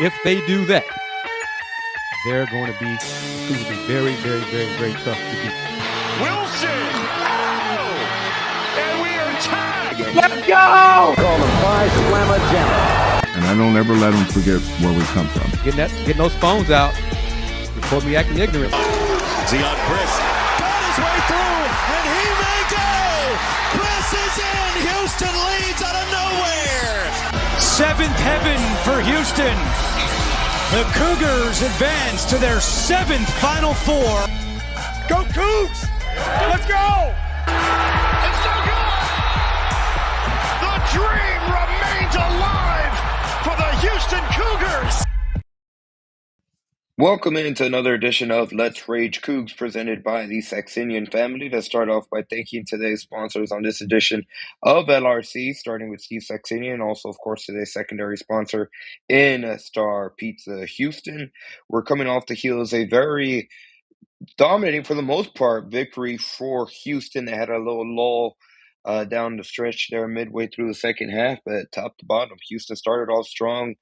If they do that, they're going to be very, very, very, very tough to beat. Wilson! Oh! And we are tied! Let's go! Call him Phi Slamma Jamma. And I don't ever let them forget where we come from. Getting those phones out. Report me acting ignorant. Deyon Kris got his way through, and he may go! Kris is in! Houston leads out of nowhere! Seventh heaven for Houston. The Cougars advance to their seventh Final Four. Go Cougs! Let's go! It's so good! The dream remains alive for the Houston Cougars! Welcome into another edition of Let's Rage Coogs presented by the Saxenian Family. Let's start off by thanking today's sponsors on this edition of LRC, starting with Steve Saxenian, and also, of course, today's secondary sponsor in Star Pizza Houston. We're coming off the heels of a very dominating, for the most part, victory for Houston. They had a little lull down the stretch there midway through the second half, but top to bottom, Houston started off strong.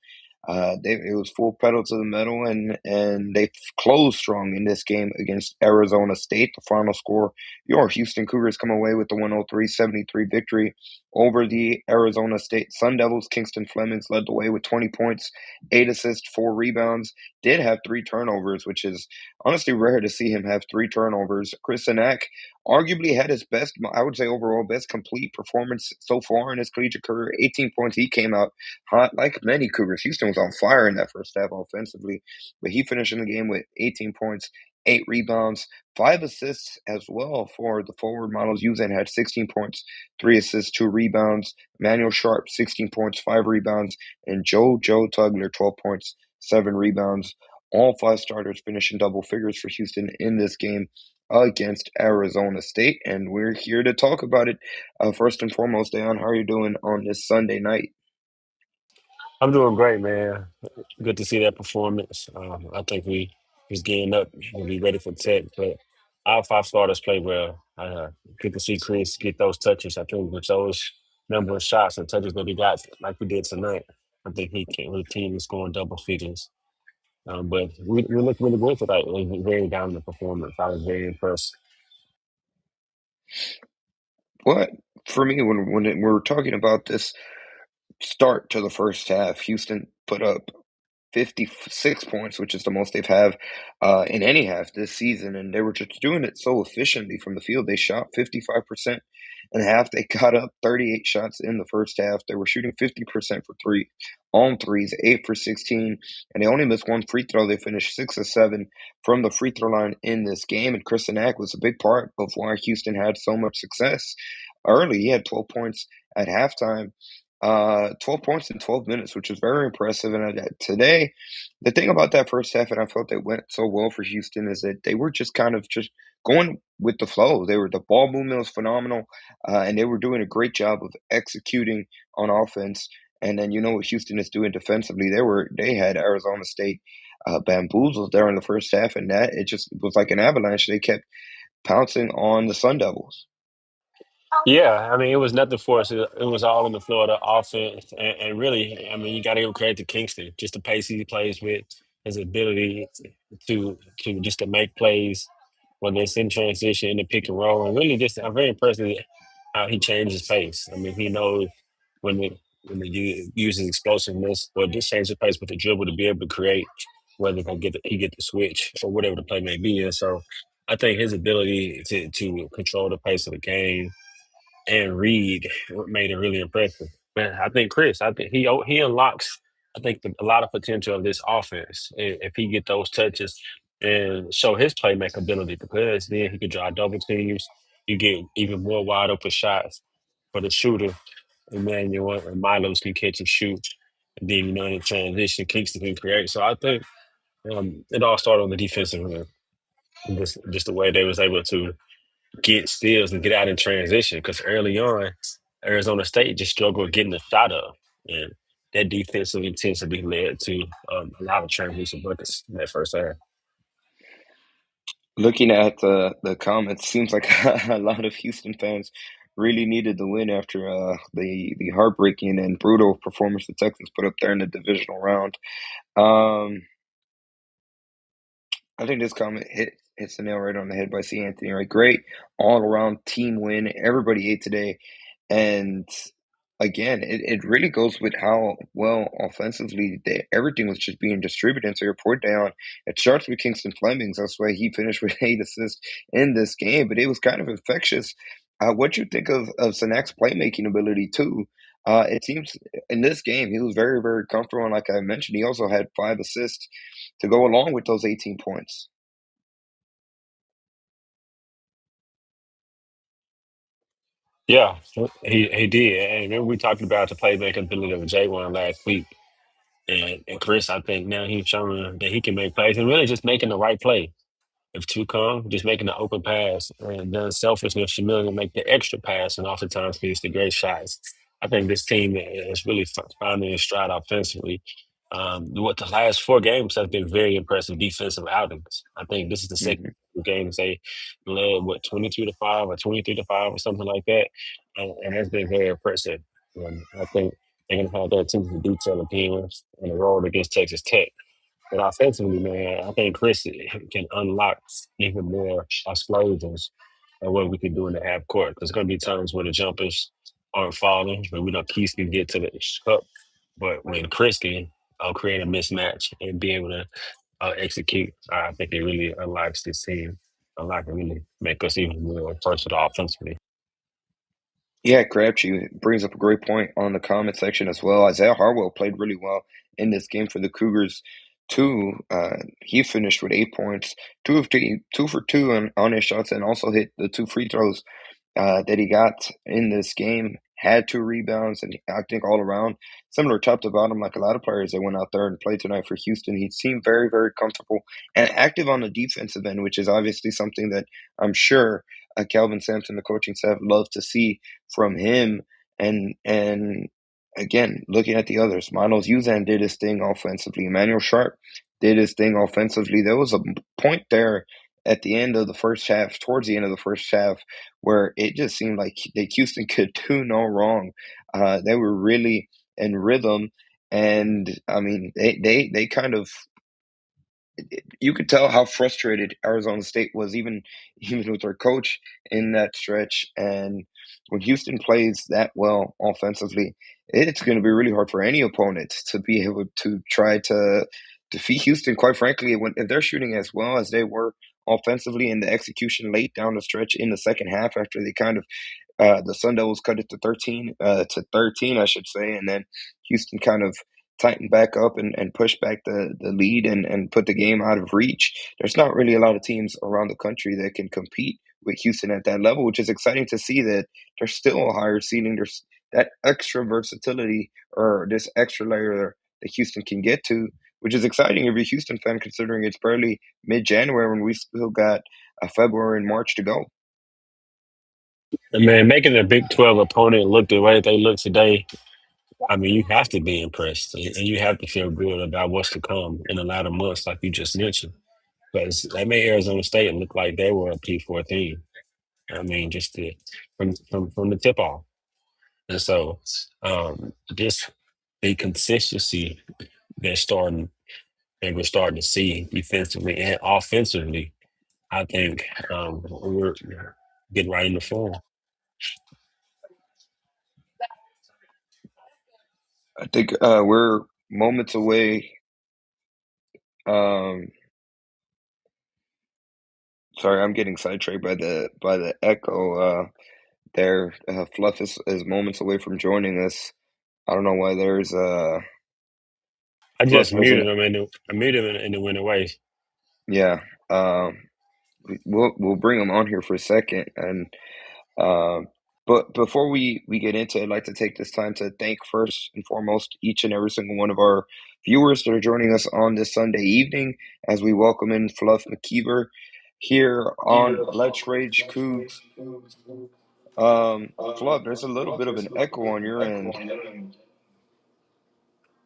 It was full pedal to the metal, and they closed strong in this game against Arizona State. The final score, your Houston Cougars come away with the 103-73 victory over the Arizona State Sun Devils. Kingston Flemings led the way with 20 points, 8 assists, 4 rebounds. Did have 3 turnovers, which is honestly rare to see him have 3 turnovers. Kris Gardner arguably had his best, I would say overall best complete performance so far in his collegiate career. 18 points. He came out hot like many Cougars. Houston was on fire in that first half offensively, but he finished in the game with 18 points, 8 rebounds, 5 assists as well for the forward models. Usain had 16 points, 3 assists, 2 rebounds. Manuel Sharp, 16 points, 5 rebounds. And Joe Tugler, 12 points, 7 rebounds. All 5 starters finishing double figures for Houston in this game against Arizona State, and we're here to talk about it. First and foremost, Dayon, how are you doing on this Sunday night? I'm doing great, man. Good to see that performance. I think we was getting up and be ready for Tech, but our 5 starters play well. Good to see Kris get those touches. I think with those number of shots and touches that he got, like we did tonight, I think he can routinely scoring double figures. But we looked really good tonight. It was a very dominant performance. I was very impressed. What for me we're talking about this start to the first half, Houston put up 56 points, which is the most they've had in any half this season, and they were just doing it so efficiently from the field. They shot 55% in half. They got up 38 shots in the first half. They were shooting 50% for three on threes, 8 for 16, and they only missed 1 free throw. They finished 6 of 7 from the free throw line in this game, and Kris Gardner was a big part of why Houston had so much success early. He had 12 points at halftime. 12 points in 12 minutes, which is very impressive. And today, the thing about that first half, and I felt it went so well for Houston, is that they were just kind of just going with the flow. The ball movement was phenomenal, and they were doing a great job of executing on offense. And then you know what Houston is doing defensively. They had Arizona State bamboozled there in the first half, and that it was like an avalanche. They kept pouncing on the Sun Devils. Yeah, I mean, it was nothing for us. It was all in the flow of the offense. And really, I mean, you got to give credit to Kingston, just the pace he plays with, his ability to just to make plays, whether it's in transition, in the pick and roll. And really, just I'm very impressed with how he changes pace. I mean, he knows when he uses explosiveness or just change the pace with the dribble to be able to create, whether he get the switch or whatever the play may be. And so I think his ability to control the pace of the game and Reed made it really impressive. Man, I think Kris, he unlocks, a lot of potential of this offense if he get those touches and show his playmaking ability, because then he could draw double teams. You get even more wide open shots for the shooter. Emmanuel and Milos can catch and shoot. And then, in transition, Kingston can create. So I think it all started on the defensive end. Just the way they was able to get steals and get out in transition, because early on, Arizona State just struggled getting the shot up. And that defensive intensity led to a lot of transition buckets in that first half. Looking at the comments, seems like a lot of Houston fans really needed the win after the heartbreaking and brutal performance the Texans put up there in the divisional round. Um, I think this comment hits the nail right on the head by C. Anthony. Right, great all around team win. Everybody ate today, and again, it really goes with how well offensively everything was just being distributed. And so your point down, it starts with Kingston Flemings. That's why he finished with 8 assists in this game. But it was kind of infectious. What you think of Senak's playmaking ability too? It seems in this game he was very, very comfortable. And like I mentioned, he also had 5 assists to go along with those 18 points. Yeah, he did. And remember we talked about the playmaking ability of J1 last week. And Chris, I think now he's showing that he can make plays and really just making the right play. If two come, just making the open pass and then selfishness, humility, make the extra pass, and oftentimes leads to great shots. I think this team is really finding its stride offensively. What the last 4 games have been very impressive defensive outings. I think this is the second Hmm. game they led 22-5 or 23-5 or something like that, and that's been very impressive. I think they're gonna have their attention to detail again on the road against Texas Tech. But offensively, man, I think Chris can unlock even more explosions of what we can do in the half court. There's going to be times where the jumpers aren't falling, but we know Keith can get to the cup. But when Chris can create a mismatch and be able to execute, I think it really unlocks this team. Unlock and really make us even more versatile offensively. Yeah, Crabtree brings up a great point on the comment section as well. Isaiah Harwell played really well in this game for the Cougars too. He finished with 8 points, 2 for 2 on his shots, and also hit the 2 free throws that he got in this game. Had 2 rebounds, and I think all around, similar top to bottom, like a lot of players that went out there and played tonight for Houston, he seemed very, very comfortable and active on the defensive end, which is obviously something that I'm sure Calvin Sampson, the coaching staff, love to see from him. And again, looking at the others, Miles Uzan did his thing offensively. Emmanuel Sharp did his thing offensively. There was a point there at the end of the first half, towards the end of the first half, where it just seemed like that Houston could do no wrong. They were really in rhythm, and I mean, they kind of you could tell how frustrated Arizona State was, even with their coach in that stretch. And when Houston plays that well offensively, it's going to be really hard for any opponent to be able to try to defeat Houston. Quite frankly, if they're shooting as well as they were offensively in the execution late down the stretch in the second half, after they kind of the Sun Devils cut it to 13, I should say, and then Houston kind of tightened back up and pushed back the lead and put the game out of reach. There's not really a lot of teams around the country that can compete with Houston at that level, which is exciting to see that there's still a higher ceiling. There's that extra versatility or this extra layer that Houston can get to, which is exciting if you're a Houston fan, considering it's barely mid-January when we still got February and March to go. And man, making a Big 12 opponent look the way that they look today, I mean, you have to be impressed and you have to feel good about what's to come in the latter months, like you just mentioned. Because they made Arizona State look like they were a P4 team. I mean, from the tip off. And so just the consistency they're starting and we're starting to see defensively and offensively, I think we're getting right in the form. I think we're moments away. Um, sorry, I'm getting sidetracked by the echo. There, Fluff is moments away from joining us. I don't know why there's I Fluff just muted doesn't. him I muted him and it went away. Yeah, we'll bring him on here for a second, and but before we get into it, I'd like to take this time to thank first and foremost each and every single one of our viewers that are joining us on this Sunday evening as we welcome in Fluff McKiver here on Let's Rage Coogs. Fluff, there's a little bit of an echo on your end.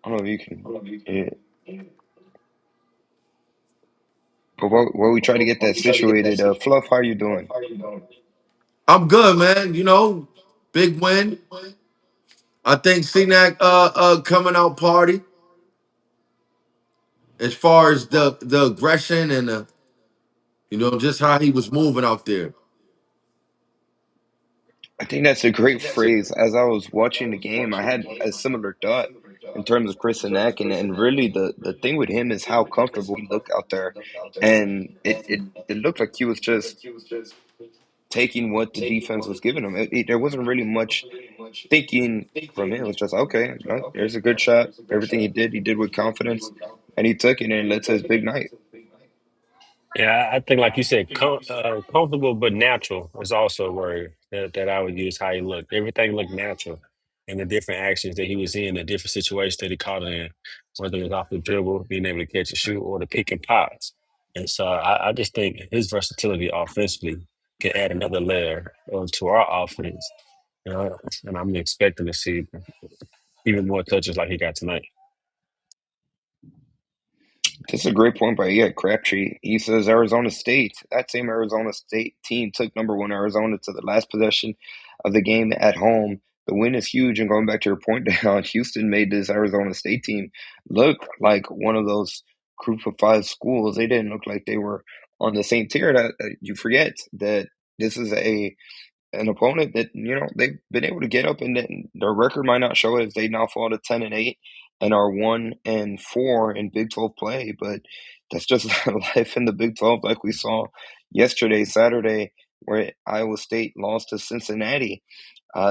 I don't know if you can hear it. But while we try to get that situated, Fluff, how you doing? I'm good, man. You know, Big win. I think CNAC coming out party as far as the aggression and just how he was moving out there. I think that's a great phrase. As I was watching the game, I had a similar thought in terms of Chris Eck, and really the thing with him is how comfortable he looked out there, and it looked like he was just taking what the defense was giving him. There wasn't really much thinking from him. It was just okay. There's a good shot. Everything he did with confidence, and he took it and led to his big night. Yeah, I think, like you said, comfortable but natural is also a word that I would use. How he looked, everything looked natural, and the different actions that he was in, the different situations that he caught in, whether it was off the dribble, being able to catch a shoot, or the pick and pops. And so I just think his versatility offensively can add another layer to our offense. And I'm expecting to see even more touches like he got tonight. This is a great point by Crabtree. He says Arizona State, that same Arizona State team took number one Arizona to the last possession of the game at home. The win is huge. And going back to your point, Dayon, Houston made this Arizona State team look like one of those group of five schools. They didn't look like they were on the same tier. That you forget that this is an opponent that they've been able to get up, and their record might not show it as they now fall to 10-8 and are 1-4 in Big 12 play, but that's just life in the Big 12, like we saw yesterday, Saturday, where Iowa State lost to Cincinnati.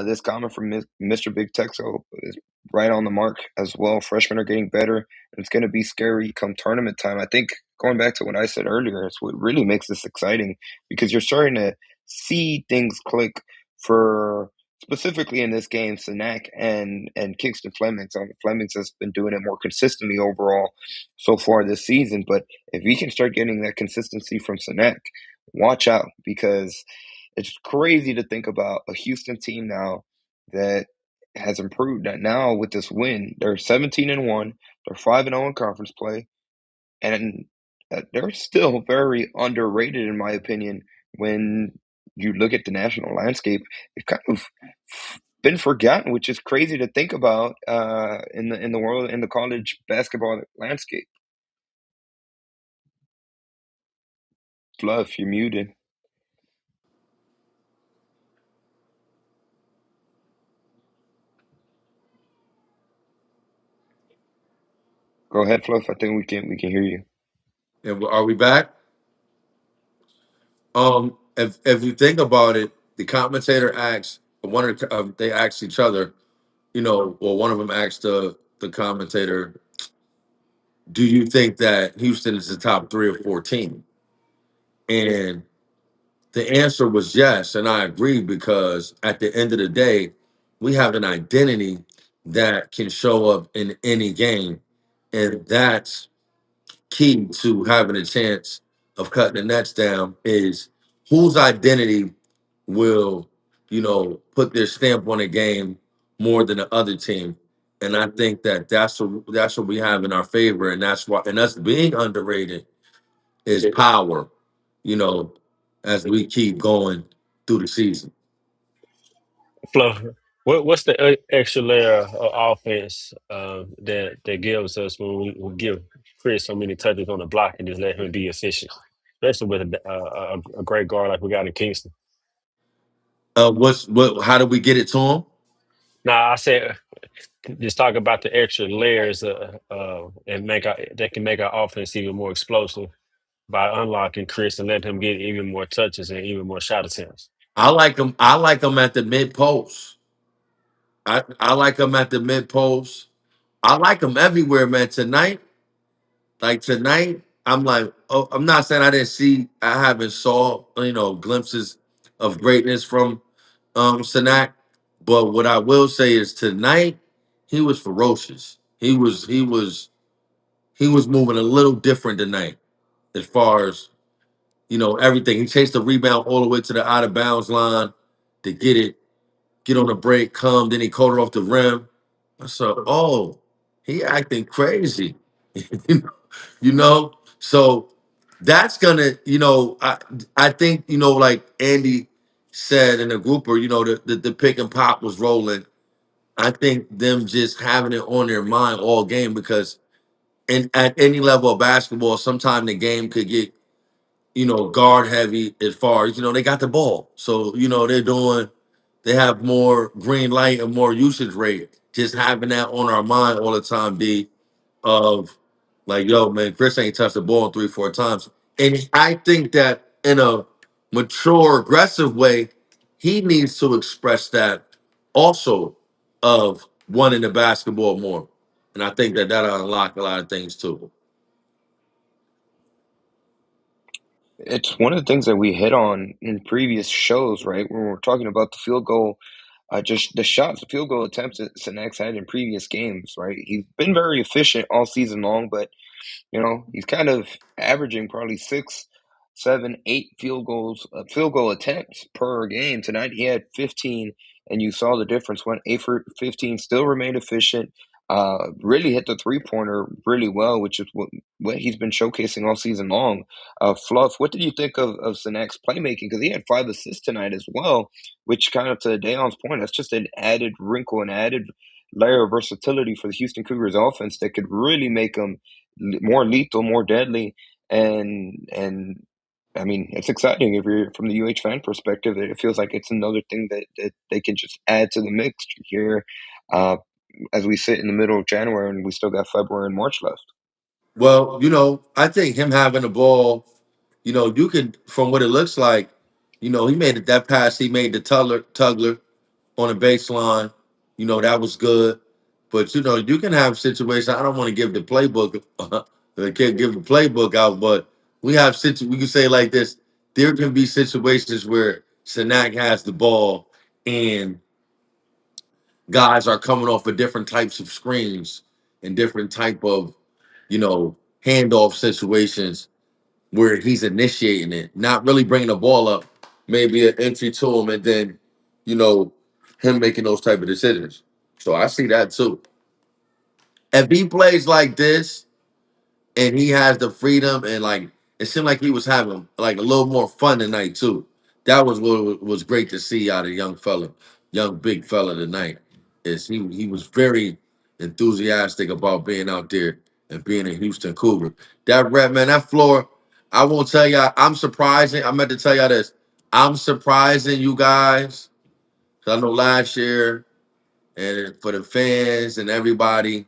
This comment from Mr. Big Texo is right on the mark as well. Freshmen are getting better, and it's going to be scary come tournament time. I think going back to what I said earlier, it's what really makes this exciting because you're starting to see things click for specifically in this game, Sanak and Kingston Flemings. Flemings has been doing it more consistently overall so far this season, but if we can start getting that consistency from Sanak, watch out because it's crazy to think about a Houston team now that has improved. That now with this win, they're 17-1, they're 5-0 in conference play, and they're still very underrated in my opinion. When you look at the national landscape, they've kind of been forgotten, which is crazy to think about in the world in the college basketball landscape. Fluff, you're muted. Go ahead, Fluff. I think we can hear you. And are we back? If you think about it, the commentator asks they asked each other, or one of them asked the commentator, "Do you think that Houston is the top 3 or 4 team?" And the answer was yes, and I agree because at the end of the day, we have an identity that can show up in any game, and that's key to having a chance of cutting the nets down. Is whose identity will put their stamp on a game more than the other team, and I think that that's what we have in our favor, and that's why, and us being underrated is power, you know, as we keep going through the season. Flo, what's the extra layer of offense that gives us when we give Chris so many touches on the block and just let him be efficient, especially with a great guard like we got in Kingston? How do we get it to him? Now I said just talk about the extra layers and that can make our offense even more explosive by unlocking Chris and letting him get even more touches and even more shot attempts. I like him at the mid post. I like him at the mid post. I like him everywhere, man. Tonight, I'm like, oh, I'm not saying I haven't saw, glimpses of greatness from Sanak, but what I will say is tonight he was ferocious. He was moving a little different tonight as far as everything. He chased the rebound all the way to the out of bounds line to get on the break, come, then he caught it off the rim. I said, oh, he acting crazy. you know. So that's gonna, I think, like Andy said in the grouper, the pick and pop was rolling. I think them just having it on their mind all game because at any level of basketball, sometimes the game could get, guard heavy as far as, they got the ball. So, they have more green light and more usage rate. Just having that on our mind all the time, D, of like, yo, man, Chris ain't touched the ball 3, 4 times. And I think that in a mature, aggressive way, he needs to express that also of wanting the basketball more. And I think that that'll unlock a lot of things too. It's one of the things that we hit on in previous shows, right? When we're talking about the field goal, just the shots, the field goal attempts that Senex had in previous games, right? He's been very efficient all season long, but he's kind of averaging probably 6, 7, 8 field goal attempts per game. Tonight he had 15, and you saw the difference. Went 8 for 15, still remained efficient. Really hit the 3-pointer really well, which is what he's been showcasing all season long. Fluff, what did you think of Senek's playmaking? Because he had 5 assists tonight as well, which kind of to Dayon's point, that's just an added wrinkle, an added layer of versatility for the Houston Cougars offense that could really make them more lethal, more deadly, and I mean, it's exciting if you're from the UH fan perspective. It feels like it's another thing that they can just add to the mix here, uh, as we sit in the middle of January and we still got February and March left. Well, I think him having the ball, you can, from what it looks like, he made it that pass. He made the Tugler on the baseline. That was good. But you can have situations. I don't want to give the playbook, I can't give the playbook out, but we can say it like this. There can be situations where Sanak has the ball and guys are coming off of different types of screens and different type of, handoff situations where he's initiating it, not really bringing the ball up, maybe an entry to him, and then, him making those type of decisions. So I see that too. If he plays like this and he has the freedom and like it seemed like he was having like a little more fun tonight too. That was what was great to see out of young big fella tonight. Is he was very enthusiastic about being out there and being a Houston Cougar. That red man, that floor. I won't tell y'all. I'm surprising. I meant to tell y'all this. I'm surprising you guys. 'Cause I know last year and for the fans and everybody,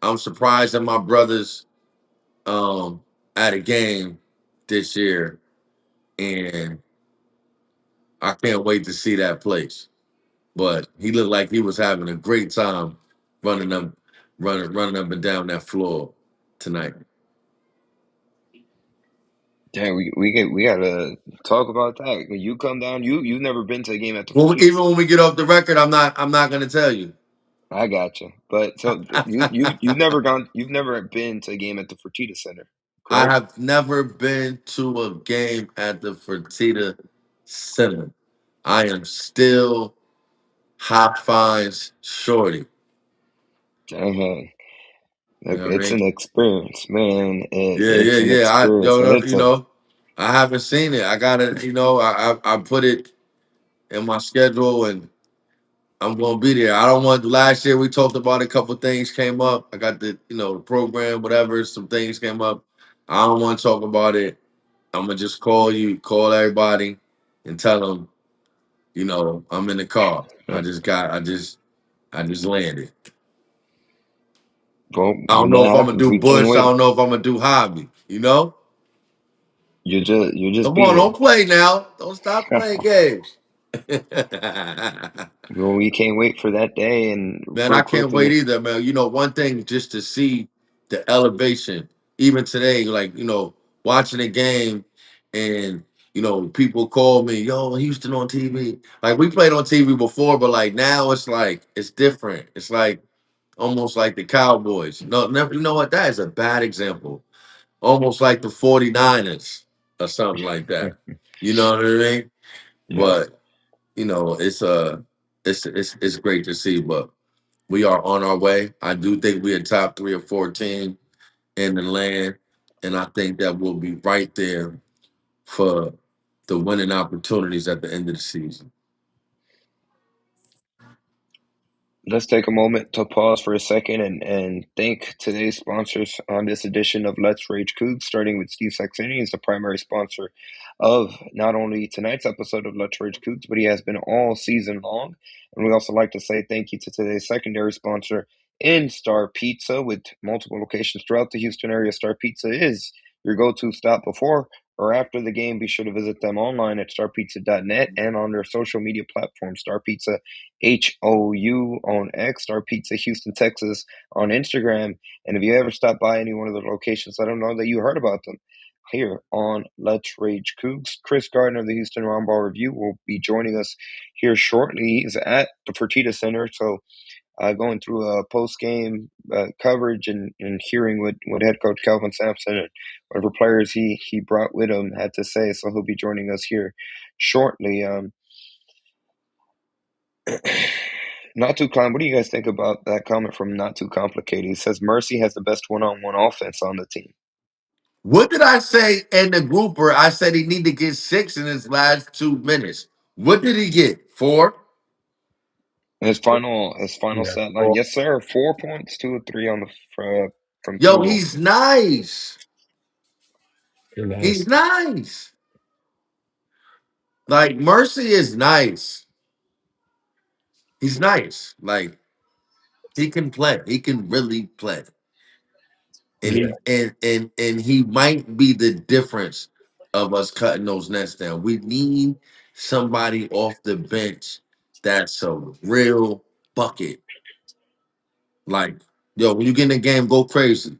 I'm surprised that my brothers at a game this year, and I can't wait to see that place. But he looked like he was having a great time running up, running up and down that floor tonight. Damn, we gotta talk about that. When you come down, you've never been to a game at the Even Fertitta. when we get off the record, I'm not gonna tell you. I got you, but so you've never been to a game at the Fertitta Center, I correct? have never been to a game at the Fertitta Center. I am still Hop Fines Shorty. Dang, You know what I it's mean? an experience, man. Yeah, yeah, It's an yeah. experience, and it's a I haven't seen it. I gotta, I put it in my schedule and I'm gonna be there. I don't want last year we talked about a couple things came up. I got the, program, whatever, some things came up. I don't want to talk about it. I'm gonna just call everybody and tell them, I'm in the car. I just landed. well, I don't when know that if I'm gonna happens, do we can't Bush. I wait. don't know if I'm gonna do Hobby. You just Come be on, there. don't play now. Don't stop playing games. Well, we can't wait for that day. And Man, I real can't wait quickly, either, man. One thing just to see the elevation, even today, like, watching a game and, people call me, yo, Houston on TV. Like, we played on TV before, but like now it's like, it's different. It's like almost like the Cowboys. No, never, you know what? That is a bad example. Almost like the 49ers or something like that. You know what I mean? yeah, But, it's great to see, but we are on our way. I do think we're a top 3 or 4 team in the land, and I think that we'll be right there for the winning opportunities at the end of the season. Let's take a moment to pause for a second and thank today's sponsors on this edition of Let's Rage Coogs, starting with Steve Saxenian. He's the primary sponsor of not only tonight's episode of Let's Rage Coogs, but he has been all season long. And we also like to say thank you to today's secondary sponsor in Star Pizza, with multiple locations throughout the Houston area. Star Pizza is your go-to stop before or after the game. Be sure to visit them online at starpizza.net and on their social media platform, Star Pizza HOU on X, Star Pizza Houston, Texas on Instagram. And if you ever stop by any one of the locations, let them know that you heard about them here on Let's Rage Coogs. Kris Gardner of the Houston Roundball Review will be joining us here shortly. He's at the Fertitta Center, so going through a post-game coverage and hearing what head coach Calvin Sampson and whatever players he brought with him had to say. So he'll be joining us here shortly. Not Too What do you guys think about that comment from Not Too Complicated? He says Mercy has the best one-on-one offense on the team. What did I say in the grouper? I said he need to get 6 in his last 2 minutes. What did he get? 4? His final Yeah. stat line, yes sir, 4 points, 2 of 3 on the from Yo, field goal. he's nice. He's Nice. nice. Like, Mercy is nice. He's nice. Like, he can play. He can really play. And Yeah. and he might be the difference of us cutting those nets down. We need somebody off the bench that's a real bucket. Like, yo, when you get in the game, go crazy.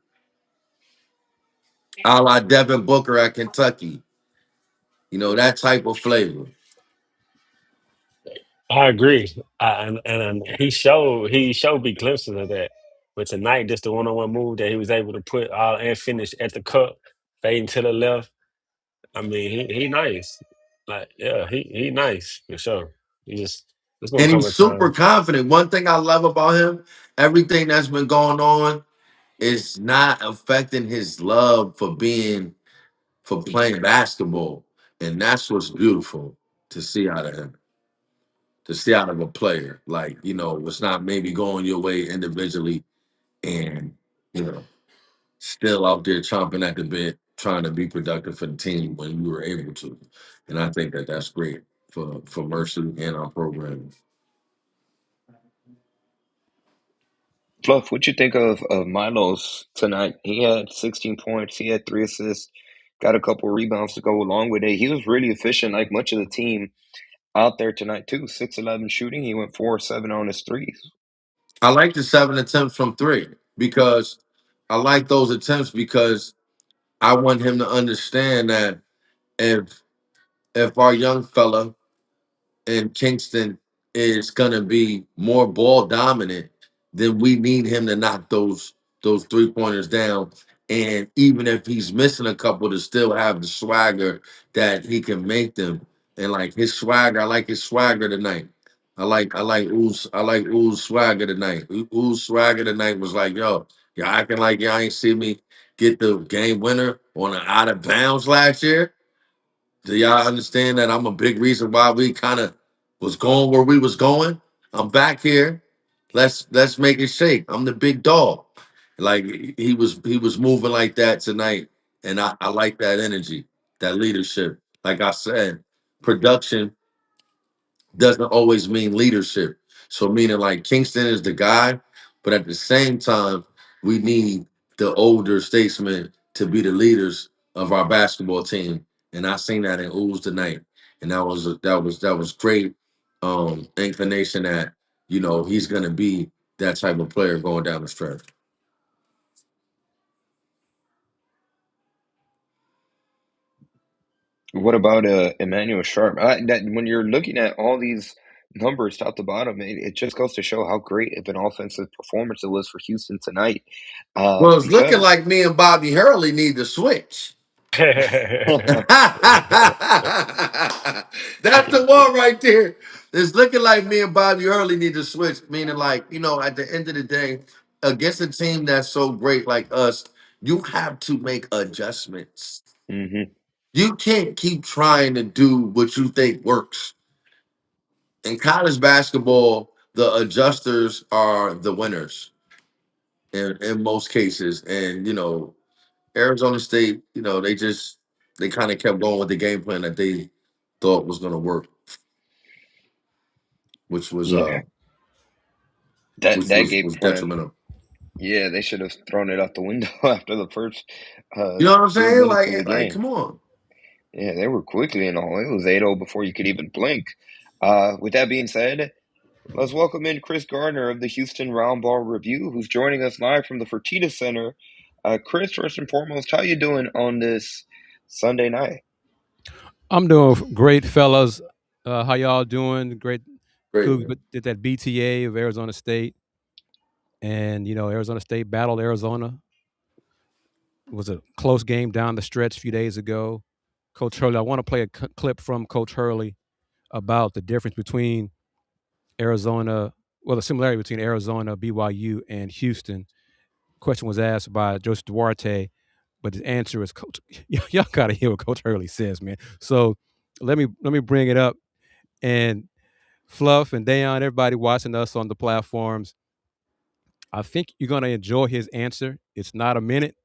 A la Devin Booker at Kentucky. You know, that type of flavor. I agree. And he showed me glimpses of that. But tonight, just the one-on-one move that he was able to put all and finish at the cup, fading to the left. I mean, he nice. Like, yeah, he nice for sure. He just it's gonna And come he's a super time. confident. One thing I love about him, everything that's been going on is not affecting his love for playing basketball. And that's what's beautiful to see out of him, to see out of a player. Like, you know, it's not maybe going your way individually and, you know, still out there chomping at the bit, trying to be productive for the team when you were able to. And I think that that's great for Mercy and our program. Fluff, what you think of Milo's tonight? He had 16 points, he had 3 assists, got a couple rebounds to go along with it. He was really efficient, like much of the team out there tonight too. 6-11 shooting, he went 4-7 on his threes. I like the 7 attempts from 3 because I like those attempts because I want him to understand that if our young fella in Kingston is gonna be more ball dominant, then we need him to knock those 3 pointers down. And even if he's missing a couple, to still have the swagger that he can make them. And like his swagger, I like his swagger tonight. I like Oo's swagger tonight. Oo's swagger tonight was like, yo, y'all acting like y'all ain't see me get the game winner on an out of bounds last year. Do y'all understand that I'm a big reason why we kind of was going where we was going? I'm back here. Let's make it shake. I'm the big dog. Like he was moving like that tonight, and I like that energy, that leadership. Like I said, production doesn't always mean leadership. So meaning like Kingston is the guy, but at the same time, we need the older statesmen to be the leaders of our basketball team. And I seen that in Ooze tonight. And that was great inclination that, you know, he's gonna be that type of player going down the stretch. What about Emmanuel Sharp? That when you're looking at all these numbers top to bottom, it just goes to show how great of an offensive performance it was for Houston tonight. Well, it's looking Because like me and Bobby Hurley need to switch. That's the one right there. It's looking like me and Bobby Hurley need to switch, meaning like, you know, at the end of the day, against a team that's so great like us, you have to make adjustments. Mhm. You can't keep trying to do what you think works. In college basketball, the adjusters are the winners in most cases. And Arizona State, they kind of kept going with the game plan that they thought was going to work, which was Yeah, that game was plan. detrimental. Yeah, they should have thrown it out the window after the first You know what I'm few saying? minutes of the Like, game. come on. Yeah, they were quickly in all. It was 8-0 before you could even blink. With that being said, let's welcome in Kris Gardner of the Houston Roundball Review, who's joining us live from the Fertitta Center. Kris, first and foremost, how you doing on this Sunday night? I'm doing great, fellas. How y'all doing? Great. Great, Cougs man. did that BTA of Arizona State, and Arizona State battled Arizona. It was a close game down the stretch a few days ago. Coach Hurley, I want to play a clip from Coach Hurley about the difference between Arizona, well, the similarity between Arizona, BYU, and Houston. Question was asked by Joseph Duarte, but his answer is, Coach, y'all gotta hear what Coach Hurley says, man. So let me bring it up. And Fluff and Dayon, everybody watching us on the platforms, I think you're gonna enjoy his answer. It's not a minute,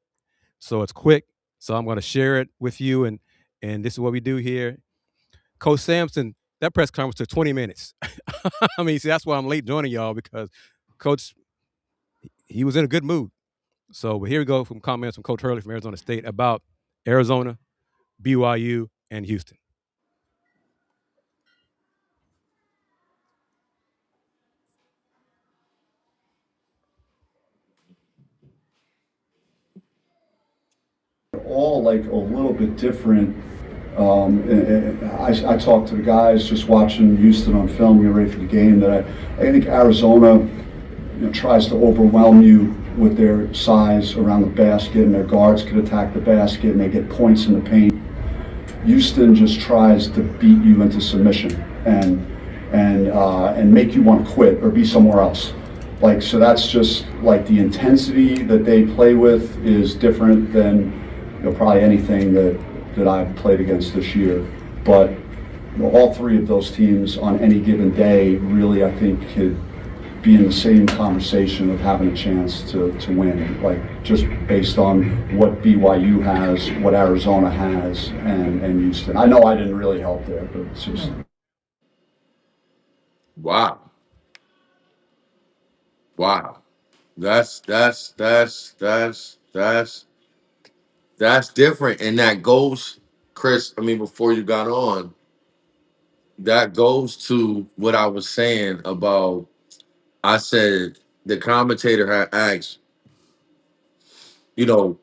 so it's quick. So I'm gonna share it with you, and this is what we do here. Coach Sampson, that press conference took 20 minutes. I mean, see, that's why I'm late joining y'all, because Coach, he was in a good mood. So, but here we go from comments from Coach Hurley from Arizona State about Arizona, BYU, and Houston. All like a little bit different. I talked to the guys just watching Houston on film, getting ready for the game, that I think Arizona tries to overwhelm you with their size around the basket, and their guards could attack the basket and they get points in the paint. Houston just tries to beat you into submission and make you want to quit or be somewhere else. Like, so that's just like the intensity that they play with is different than probably anything that I've played against this year. But all three of those teams on any given day really, I think, could be in the same conversation of having a chance to win, like just based on what BYU has, what Arizona has, and Houston. I know I didn't really help there, but it's just... Wow. That's different. And that goes, Kris, I mean, before you got on, that goes to what I was saying about, I said the commentator had asked, do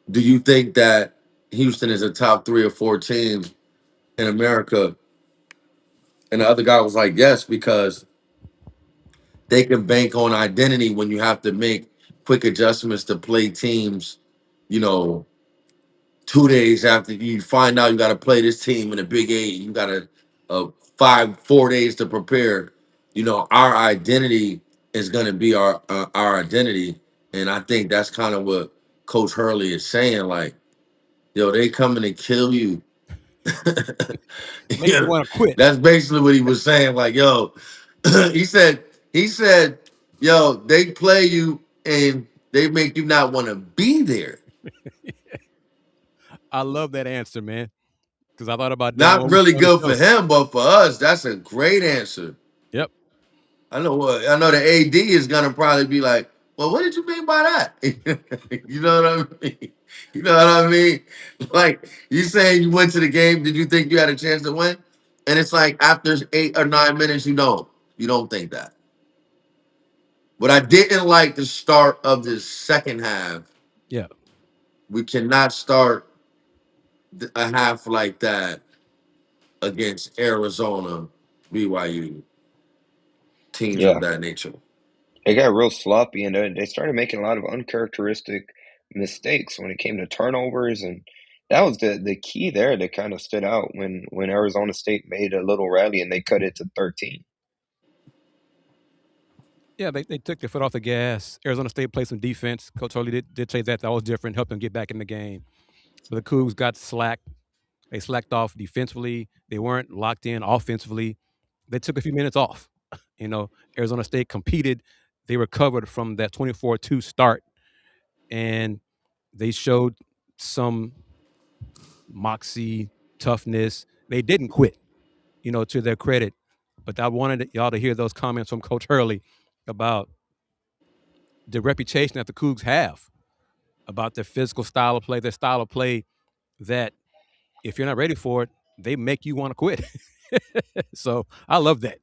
you think that Houston is a top 3 or 4 team in America? And the other guy was like, yes, because they can bank on identity when you have to make quick adjustments to play teams, you know, 2 days after you find out you got to play this team in a Big Eight. You got to 4 days to prepare. Our identity is going to be our identity, and I think that's kind of what Coach Hurley is saying. Like, they coming to kill you. Make you want to quit. That's basically what he was saying. Like, he said, yo, they play you and they make you not want to be there. I love that answer, man, because I thought about that Not when we really started good the show. for him, but for us, that's a great answer. Yep. I know the AD is gonna probably be like, well, what did you mean by that? You know what I mean? You know what I mean? Like, you saying you went to the game, did you think you had a chance to win? And it's like after 8 or 9 minutes, you don't. You don't think that. But I didn't like the start of the second half. Yeah. We cannot start a half like that against Arizona, BYU, teams of Yeah, that nature. it got real sloppy, and they started making a lot of uncharacteristic mistakes when it came to turnovers, and that was the key there that kind of stood out when Arizona State made a little rally and they cut it to 13. Yeah, they took their foot off the gas. Arizona State played some defense. Coach Hurley did say that was different, helped them get back in the game. But the Cougs got slack They slacked off defensively. They weren't locked in offensively. They took a few minutes off. Arizona State competed. They recovered from that 24-2 start, and they showed some moxie, toughness. They didn't quit, to their credit. But I wanted y'all to hear those comments from Coach Hurley about the reputation that the Cougs have, about their physical style of play, their style of play that if you're not ready for it, they make you want to quit. So I love that.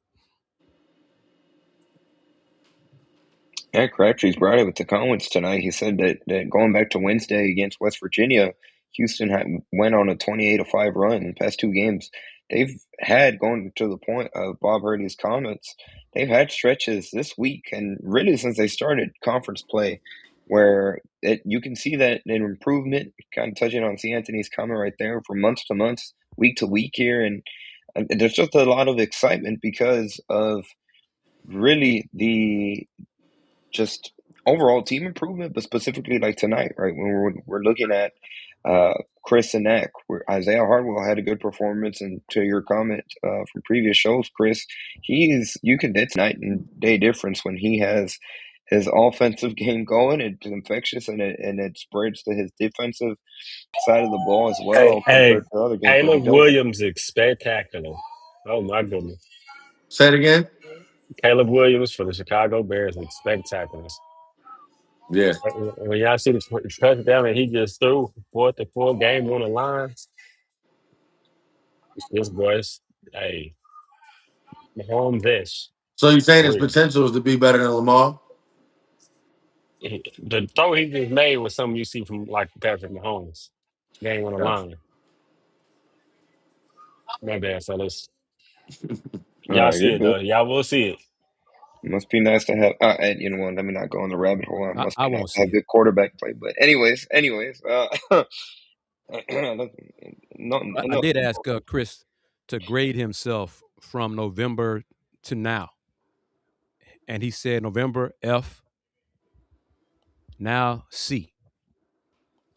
Yeah, Crabtree's brought it with the comments tonight. He said that going back to Wednesday against West Virginia, Houston went on a 28-5 run in the past two games. They've had, going to the point of Bob Hurley's comments, they've had stretches this week and really since they started conference play where you can see that an improvement, kind of touching on C. Anthony's comment right there, from month to month, week to week here. And there's just a lot of excitement because of really the just overall team improvement, but specifically like tonight, right? When we're looking at Kris and Eck, where Isaiah Hardwell had a good performance, and to your comment from previous shows, Kris, you can, it's night and day difference when he has his offensive game going. It's infectious, and it spreads to his defensive side of the ball as Hey, well hey, compared to other games where he Caleb doesn't. Williams is spectacular. Oh my goodness. Say it again. Caleb Williams for the Chicago Bears is spectacular. Yeah. When y'all see the touchdown and he just threw fourth to four game on the line, this boy's hey, Mahomes ish. So you're saying his Real. potential is to be better than Lamar? The throw he just made was something you see from like Patrick Mahomes. Game on the Gotcha. line. My bad, fellas. All Y'all right, see you're it good. though. Y'all will see it. Must be nice to have. And you know what? Let me not go on the rabbit hole. It must I be nice won't to see have it. good quarterback play. But anyways, I enough did ask football. Kris to grade himself from November to now, and he said November F, now C.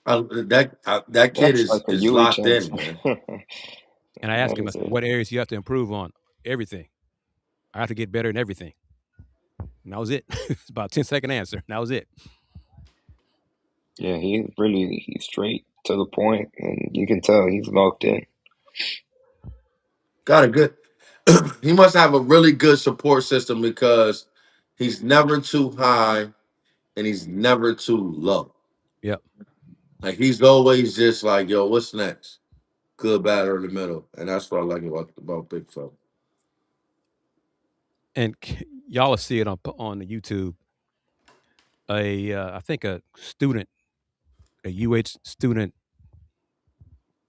That kid That's is like a locked UH in, answer. man. And I asked That him, I is said, a what areas you have to improve on? Everything. I have to get better in everything. And that was it. It's about a 10-second answer. That was it. yeah. He's straight to the point, and you can tell he's locked in. Got a good. He must have a really good support system because he's never too high and he's never too low. Yep. Like he's always just like, yo, what's next? Good, bad, or in the middle, and that's what I like about Big Fella. And y'all will see it on the YouTube. I think a student, a UH student,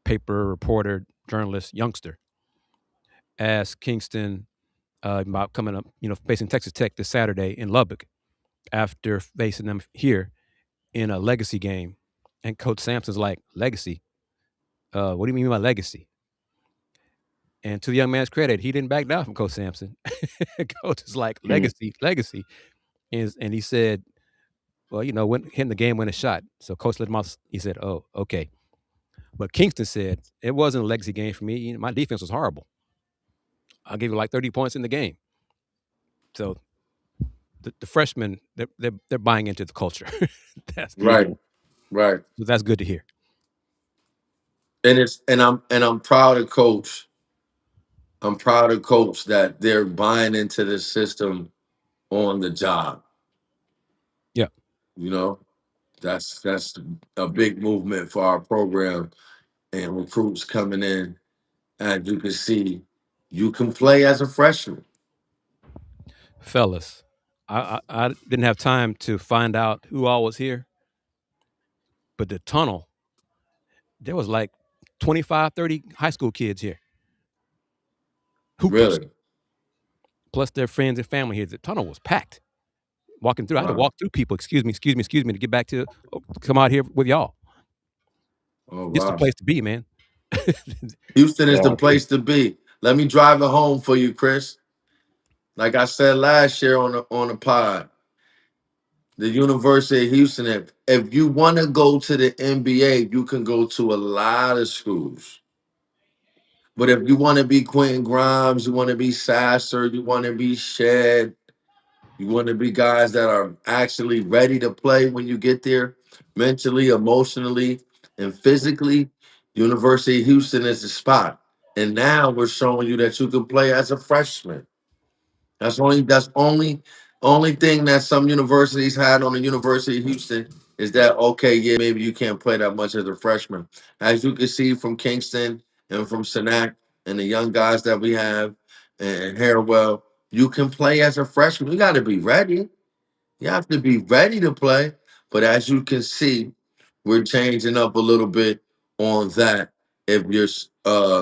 paper reporter, journalist, youngster, asked Kingston about coming up, facing Texas Tech this Saturday in Lubbock after facing them here in a legacy game. And Coach Sampson's like, legacy? What do you mean by legacy? And to the young man's credit, he didn't back down from Coach Sampson. Coach is like, Hmm. legacy. And he said, well, when hitting the game when a shot. So Coach let him off. He said, oh, okay. But Kingston said, it wasn't a legacy game for me. My defense was horrible. I gave you like 30 points in the game. So the freshmen, they're buying into the culture. that's Right, Hmm. right. that's good to hear. And I'm proud of Coach. I'm proud of Coach that they're buying into the system on the job. Yeah. You know, that's a big movement for our program and recruits coming in. And you can see you can play as a freshman. Fellas, I didn't have time to find out who all was here, but the tunnel, there was like 25, 30 high school kids here, hoopers, Really. plus their friends and family here. The tunnel was packed. Walking through, I had to Wow. walk through people. Excuse me, to get back to come out here with y'all. Oh It's the wow. place to be, man. Houston is Yeah, the place to be. Let me drive it home for you, Kris. Like I said last year on the pod, the University of Houston. If you want to go to the NBA, you can go to a lot of schools. But if you want to be Quentin Grimes, you want to be Sasser, you want to be Shed, you want to be guys that are actually ready to play when you get there, mentally, emotionally, and physically, University of Houston is the spot. And now we're showing you that you can play as a freshman. That's only thing that some universities had on the University of Houston is that okay, yeah, maybe you can't play that much as a freshman. As you can see from Kingston and from Sanac and the young guys that we have and Harwell, you can play as a freshman. You got to be ready. You have to be ready to play. But as you can see, we're changing up a little bit on that. If you're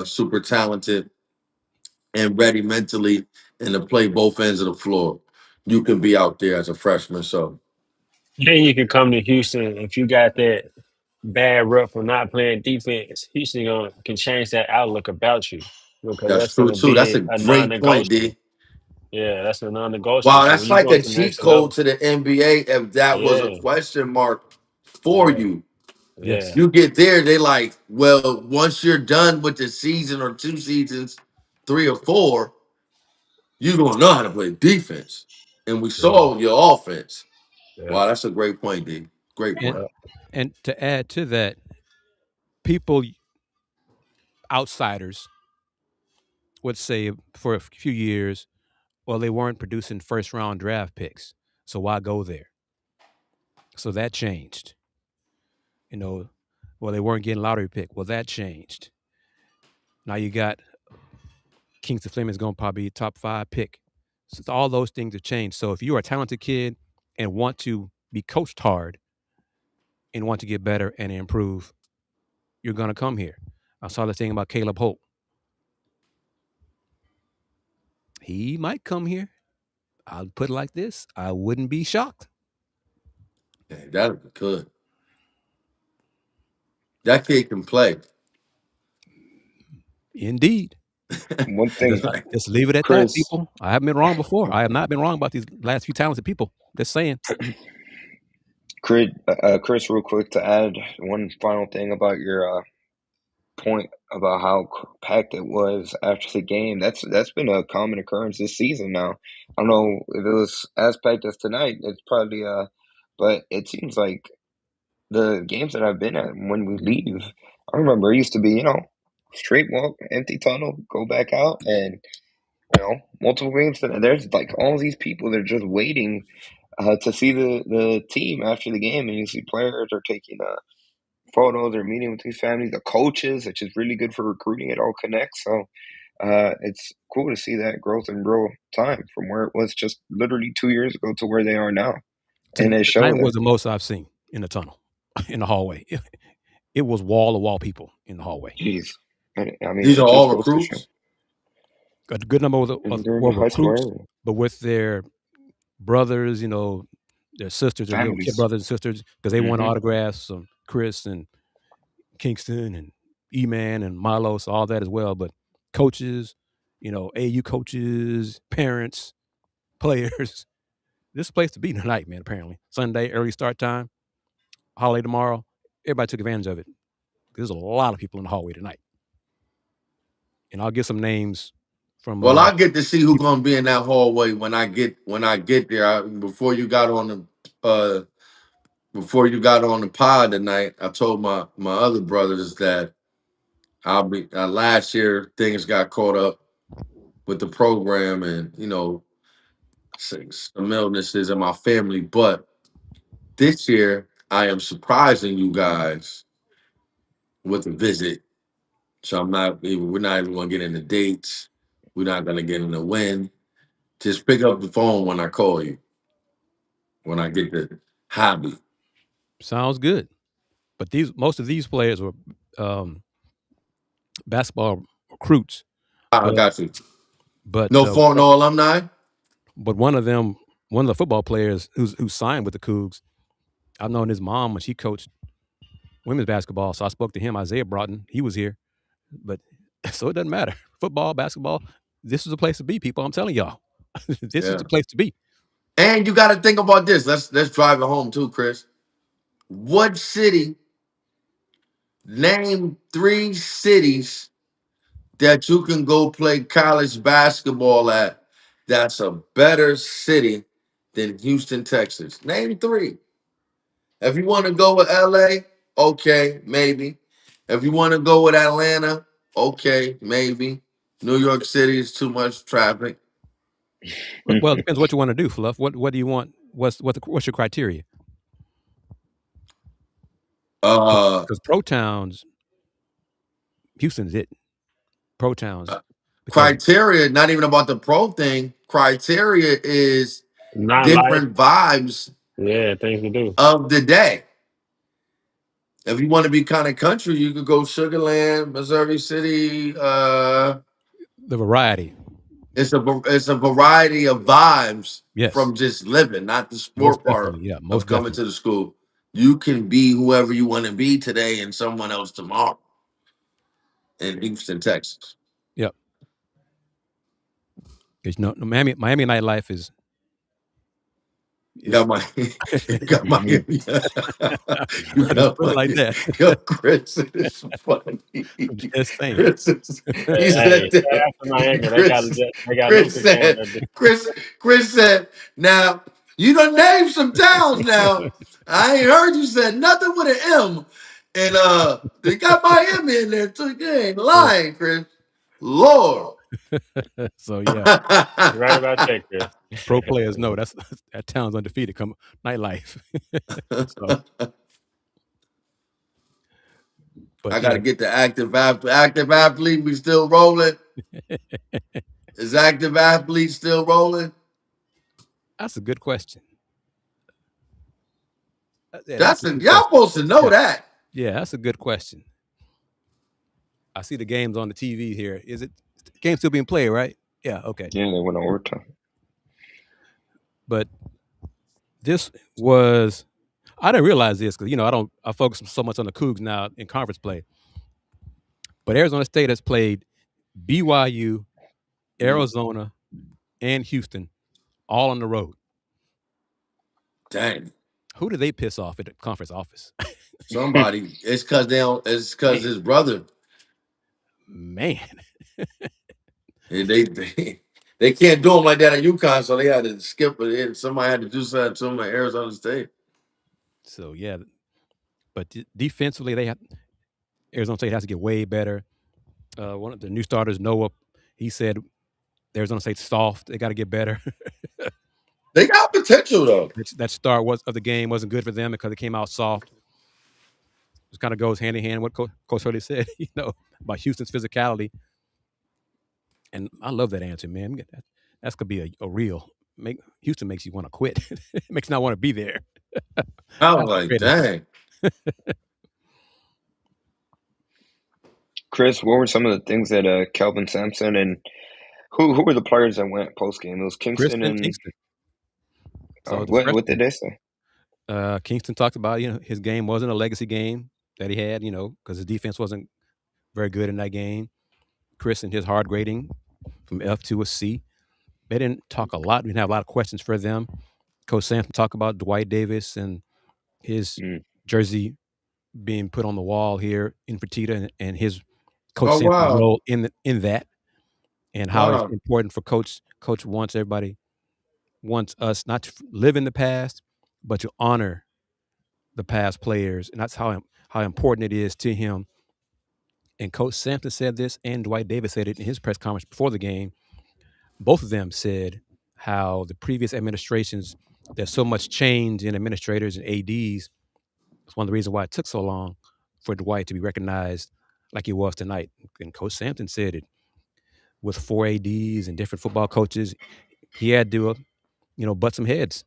super talented and ready mentally and to play both ends of the floor, you can be out there as a freshman. So Then you can come to Houston if you got that bad rep for not playing defense. Houston can change that outlook about you because that's that's true going to too. That's a be a great point, non-negotiable. D. Yeah, that's a non-negotiable. Wow, So when that's you like go a to the cheat next code level, to the NBA if that was a yeah, question mark for yeah, you. yeah, Yes. You get there, they like, well, once you're done with the season or 2 seasons, 3 or 4, you're gonna know how to play defense. And we yeah, saw your offense. yeah, Wow, that's a great point, D. Great And point. yeah. and to add to that, people outsiders would say for a few years, well, they weren't producing first round draft picks, so why go there? So that changed. You know, well, they weren't getting lottery pick. Well, that changed. Now you got Kingston Fleming's going to probably be a top 5 pick. So all those things have changed. So if you're a talented kid and want to be coached hard and want to get better and improve, you're going to come here. I saw the thing about Caleb Holt. He might come here. I'll put it like this: I wouldn't be shocked. Yeah, that could. That kid can play. Indeed. One Just, thing, Like, just leave it at that, Kris, people. I haven't been wrong before. I have not been wrong about these last few talented people. Just saying. Kris, real quick to add one final thing about your point about how packed it was after the game. That's been a common occurrence this season now. I don't know if it was as packed as tonight. It's probably but it seems like the games that I've been at when we leave, I remember it used to be, straight walk, empty tunnel, go back out, and multiple games. And there's like all these people that are just waiting to see the team after the game, and you see players are taking photos or meeting with these families, the coaches, which is really good for recruiting. It all connects. So it's cool to see that growth in real time from where it was just literally 2 years ago to where they are now. And it Tonight showed was that. the most I've seen in the tunnel, in the hallway. It was wall to wall people in the hallway. Jeez. And, I mean, these are it just all goes to show. recruits. A good number And they're in were the high school recruits, area. but with their brothers, their sisters, their little kid Families. brothers and sisters, because they want Hmm. autographs from Chris and Kingston and E-Man and Milos, all that as well. But coaches, AU coaches, parents, players, this place to be tonight, man, apparently. Sunday, early start time, holiday tomorrow. Everybody took advantage of it. There's a lot of people in the hallway tonight. And I'll get some names from Well, I get to see who's people. gonna be in that hallway when I get there. Before you got on the pod tonight, I told my other brothers that I'll be last year things got caught up with the program and some illnesses in my family, but this year I am surprising you guys with a visit. So we're not even gonna get into dates. We're not gonna get into when. Just pick up the phone when I call you, when I get the hobby. Sounds good. But most of these players were um, basketball recruits. I But got you. but No phone, no alumni. but one of the football players who signed with the Cougs, I've known his mom when she coached women's basketball. So I spoke to him, Isaiah Broughton. He was here. But so it doesn't matter. Football, basketball, this is a place to be, people. I'm telling y'all. This is Yeah. the place to be. And you got to think about this. Let's drive it home too, Chris. What city? Name 3 cities that you can go play college basketball at that's a better city than Houston, Texas? Name 3. If you want to go with LA, okay, maybe. If you want to go with Atlanta, okay, maybe. New York City is too much traffic. Well, it depends what you want to do, Fluff. What do you want? What's your criteria? Because pro towns, Houston's it. Pro towns, because Criteria, not even about the pro thing. Criteria is Not life. different vibes Yeah, things to do. of the day. If you want to be kind of country, you could go Sugar Land, Missouri City. the variety. It's a variety of vibes Yes, from just living, not the most sport part definitely. Yeah, of most coming definitely. to the school. You can be whoever you want to be today and someone else tomorrow in Houston, Texas. Yep. Because Miami nightlife is You got my, you got my, you I just got put it my, like that. yo, Chris is funny. I'm just saying. Chris is, he Hey, said shout that. out to Miami. Chris, They got Chris Lucas going said, there. Chris said, now, you done named some towns now. I ain't heard you said nothing with an M. And they got Miami in there too. You ain't lying, Chris. Lord. So yeah, You're right about that, Chris. pro players know that town's undefeated. Come nightlife. So, I but got yeah, to get the active athlete. We still rolling. Is active athlete still rolling? that's a good question. Yeah, Y'all that's a good question. supposed to know Yeah, that. yeah, that's a good question. I see the games on the TV here. Is it game still being played? Right? Yeah. Okay. Yeah, they went overtime. But this was I didn't realize this because I focus so much on the Cougs now in conference play. But Arizona State has played BYU, Arizona, and Houston all on the road. Dang. Who do they piss off at the conference office? Somebody. It's because they don't. It's because his brother. Man, They can't do him like that at UConn, so they had to skip it. Somebody had to do something to him at Arizona State. so yeah. But defensively, Arizona State has to get way better. One of the new starters, Noah, he said Arizona State's soft. They got to get better. They got potential though. That start of the game wasn't good for them because it came out soft. It kind of goes hand in hand with what Coach Hurley said, about Houston's physicality. And I love that answer, man. That's could be a real. Houston makes you want to quit. It makes you not want to be there. I That's was a like, great answer. dang. Chris, what were some of the things that Kelvin Sampson and who were the players that went post game? It was Chris Kingston and and Kingston. So the what did freshman, they say? Kingston talked about his game wasn't a legacy game that he had, because his defense wasn't very good in that game. Chris and his hard grading from F to a C. They didn't talk a lot. We didn't have a lot of questions for them. Coach Sampson talked about Dwight Davis and his jersey being put on the wall here in Fertitta and his Coach Oh Sampson's wow. role in that, and how it's Wow. important for Coach wants us not to live in the past, but to honor the past players, and that's how important it is to him. And Coach Sampson said this, and Dwight Davis said it in his press conference before the game. Both of them said how the previous administrations, there's so much change in administrators and ADs. It's one of the reasons why it took so long for Dwight to be recognized like he was tonight. And Coach Sampson said it with 4 ADs and different football coaches. He had to, butt some heads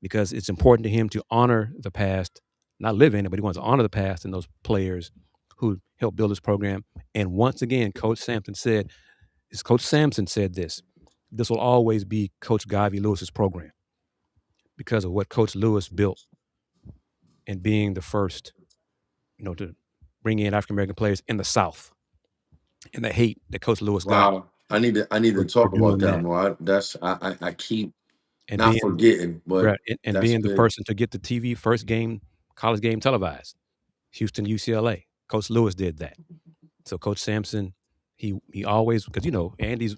because it's important to him to honor the past, not live in it, but he wants to honor the past and those players who helped build this program. And once again, Coach Sampson said this will always be Coach Garvey Lewis's program because of what Coach Lewis built and being the first, to bring in African American players in the South, and the hate that Coach Lewis got Wow. I need to for talk about doing that that, more. I keep and not being forgetting, but right, and that's being the big. person to get the TV first game, college game televised, Houston UCLA. Coach Lewis did that. So Coach Sampson, He always, because Andy's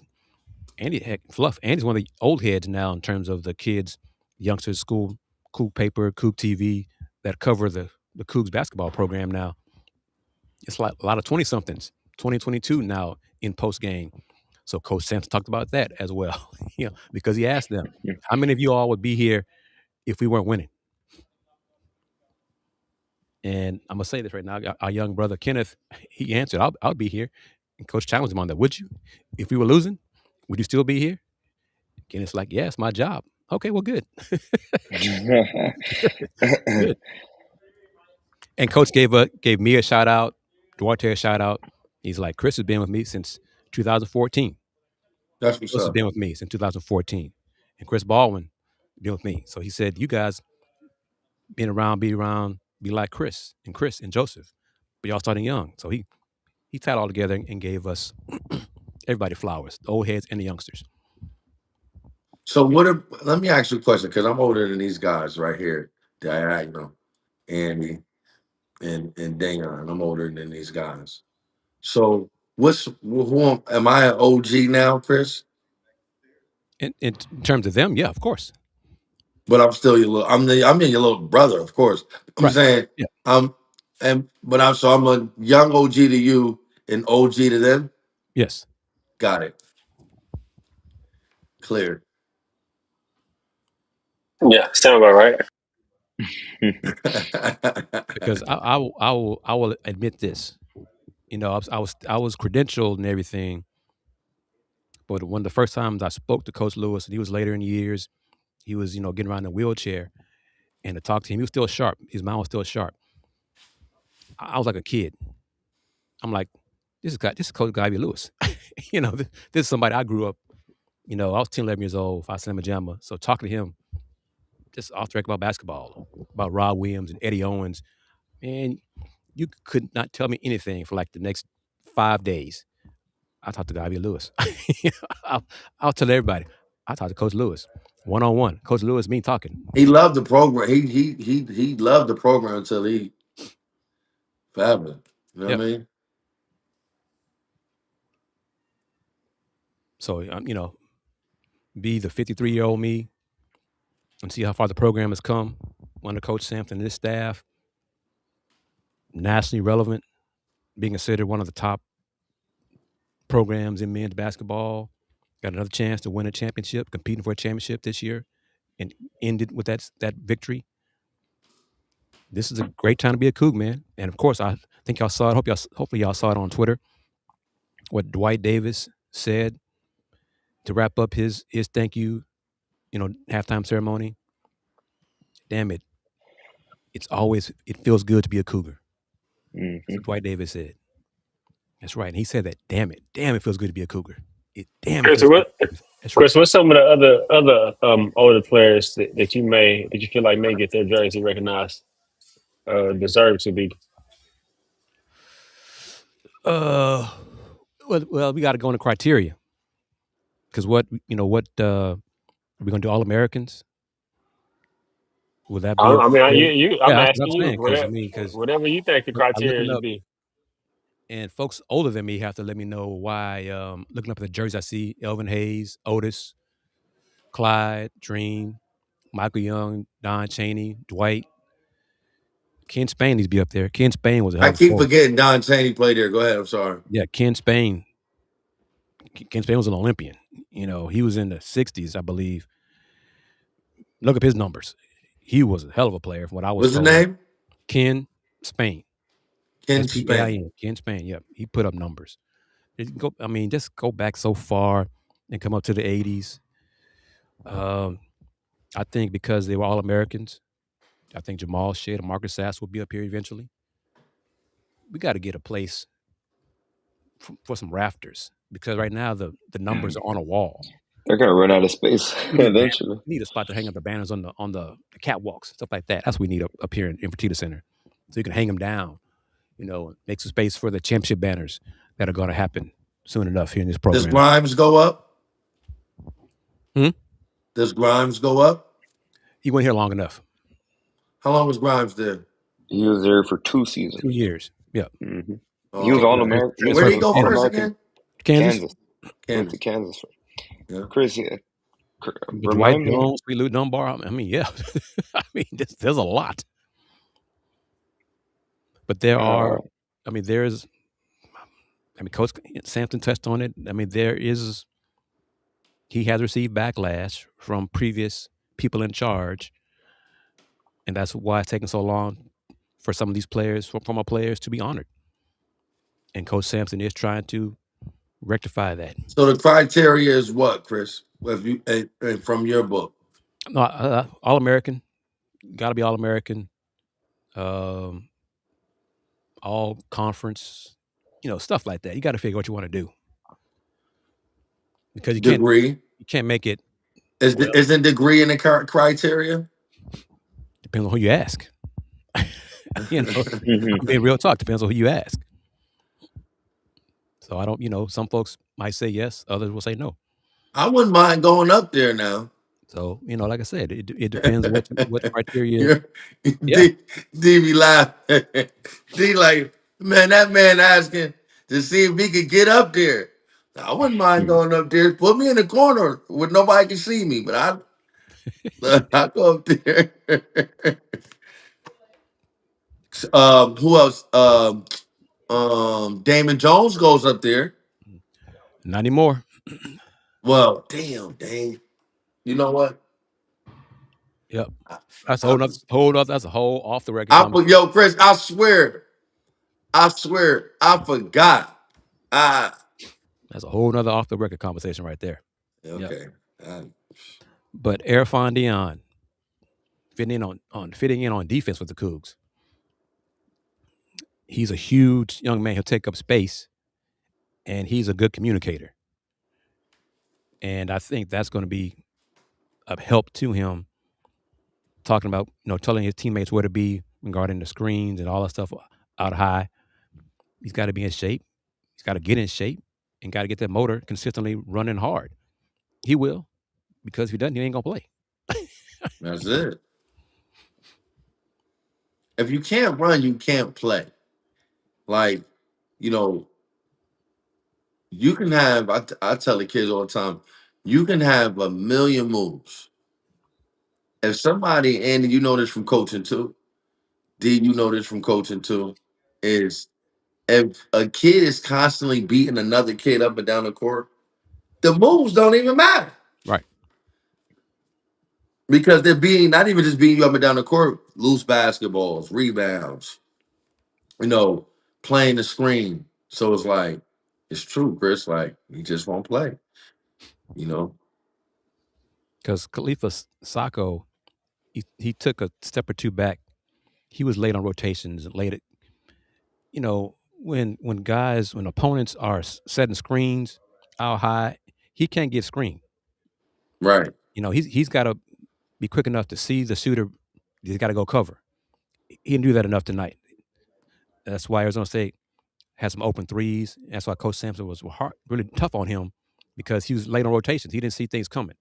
Fluff. Andy's one of the old heads now in terms of the kids, youngsters, school, Coug paper, Coug TV that cover the Cougs basketball program now. It's like a lot of 20-somethings, 2022 now in post game. So Coach Sampson talked about that as well, because he asked them, how many of you all would be here if we weren't winning? And I'm going to say this right now. Our young brother, Kenneth, he answered, I'll be here. And Coach challenged him on that. Would you? If we were losing, would you still be here? Kenneth's like, yeah, it's my job. Okay, well, good. Good. And Coach gave me a shout out, Duarte a shout out. He's like, Kris has been with me since 2014. That's what's Kris has up. been with me since 2014. And Chris Baldwin been with me. So he said, you guys be like Kris and Joseph. But y'all starting young. So he tied all together and gave us everybody flowers, the old heads and the youngsters. So let me ask you a question, because I'm older than these guys right here. Diagonal, Andy, and Dayon. I'm older than these guys. So who am I an OG now, Kris? In terms of them, yeah, of course. But I'm still your little. I'm your little brother, of course. I'm Right. saying Yeah. I'm a young OG to you and OG to them. Yes. Got it. Clear. Yeah, sound about right. Because I will admit this. I was credentialed and everything. But one of the first times I spoke to Coach Lewis, and he was later in years, he was, getting around in a wheelchair, and to talk to him, he was still sharp. His mind was still sharp. I was like a kid. I'm like, this is Coach Ivy Lewis. This is somebody I grew up. I was 10, 11 years old, Phi Sigma Jamma. So talking to him, just off the record about basketball, about Rob Williams and Eddie Owens, man, you could not tell me anything for like the next 5 days. I talked to Ivy Lewis. I'll tell everybody. I talked to Coach Lewis, one-on-one. Coach Lewis, me talking. He loved the program. He loved the program until he forever. You know what I mean? So be the 53-year-old me and see how far the program has come under Coach Sampson and his staff. Nationally relevant, being considered one of the top programs in men's basketball. Got another chance to win a championship, competing for a championship this year, and ended with that victory. This is a great time to be a Coug, man. And of course, I think y'all saw it. Hopefully y'all saw it on Twitter. What Dwight Davis said to wrap up his thank you, halftime ceremony. Damn it. It feels good to be a Cougar. Mm-hmm. That's what Dwight Davis said. That's right. And he said that, damn it feels good to be a Cougar. Kris, Kris, what's some of the other older players that you feel like may get their jersey recognized, deserve to be? Well, we got to go into criteria, because are we gonna do All-Americans? Will that be? I'm asking you. Whatever you think the criteria should be. And folks older than me have to let me know why. Looking up at the jerseys, I see Elvin Hayes, Otis, Clyde, Dream, Michael Young, Don Chaney, Dwight. Ken Spain needs to be up there. Ken Spain was a hell of a I keep forward. forgetting Don Chaney played there. Go ahead. I'm sorry. Yeah, Ken Spain. Ken Spain was an Olympian. He was in the 60s, I believe. Look up his numbers. He was a hell of a player from what I was told. What's the name? Ken Spain. Ken Spain. Ken Spain, yep. He put up numbers. Just go back so far and come up to the 80s. I think because they were all Americans, I think Jamal Shea and Marcus Sass will be up here eventually. We got to get a place for some rafters, because right now the numbers are on a wall. They're gonna run out of space eventually. We need a spot to hang up the banners on the catwalks, stuff like that. That's what we need up here in Fertitta Center, so you can hang them down. Make some space for the championship banners that are going to happen soon enough here in this program. Does Grimes go up? Hmm? Does Grimes go up? He wasn't here long enough. How long was Grimes there? He was there for 2 seasons. 2 years. Yeah. Mm-hmm. He was All-American. Where did he go first again? Kansas. Went to Kansas. Yeah. Kris, With Dwight remind me. Jones, Lou Dunbar. I mean, yeah. I mean, there's a lot. But there are, I mean, Coach Sampson touched on it. I mean, he has received backlash from previous people in charge, and that's why it's taking so long for some of these players, from our players, to be honored. And Coach Sampson is trying to rectify that. So the criteria is what, Kris? If you from your book, No, All American, got to be All American, all conference, stuff like that. You got to figure what you want to do because you degree can't make it. isn't degree in the criteria? Depends on who you ask. I'm being real talk. Depends on who you ask. So I don't. Some folks might say yes, others will say no. I wouldn't mind going up there now. So like I said, it depends on what criteria. Yeah. Yeah. D be laughing. D like, man, that man asking to see if he could get up there. I wouldn't mind going up there. Put me in the corner where nobody can see me, but I go up there. Who else? Damon Jones goes up there. Not anymore. Well, damn, Dame. You know what? Yep. That's a whole that's a whole off the record. Yo, Kris, I swear, I forgot. That's a whole nother off the record conversation right there. Okay. Yep. But Erfan Dayon fitting in on defense with the Cougs. He's a huge young man. He'll take up space, and he's a good communicator. And I think that's going to be a help to him. Talking about telling his teammates where to be regarding the screens and all that stuff out high. He's got to be in shape. He's got to get in shape and got to get that motor consistently running hard. He will, because if he doesn't, he ain't gonna play. That's it. If you can't run, you can't play. Like, you can have. I tell the kids all the time, you can have a million moves. If somebody, Andy, you know this from coaching too. D, you know this from coaching too. Is if a kid is constantly beating another kid up and down the court, the moves don't even matter. Right. Because they're not even just beating you up and down the court, loose basketballs, rebounds, playing the screen. So it's like, it's true, Kris. Like, he just won't play. Because Khalifa Sacco, he took a step or two back. He was late on rotations and late. When opponents are setting screens out high, he can't get screened. Right. He's got to be quick enough to see the shooter. He's got to go cover. He didn't do that enough tonight. That's why Arizona State had some open threes. That's why Coach Sampson was really tough on him, because he was late on rotations. He didn't see things coming.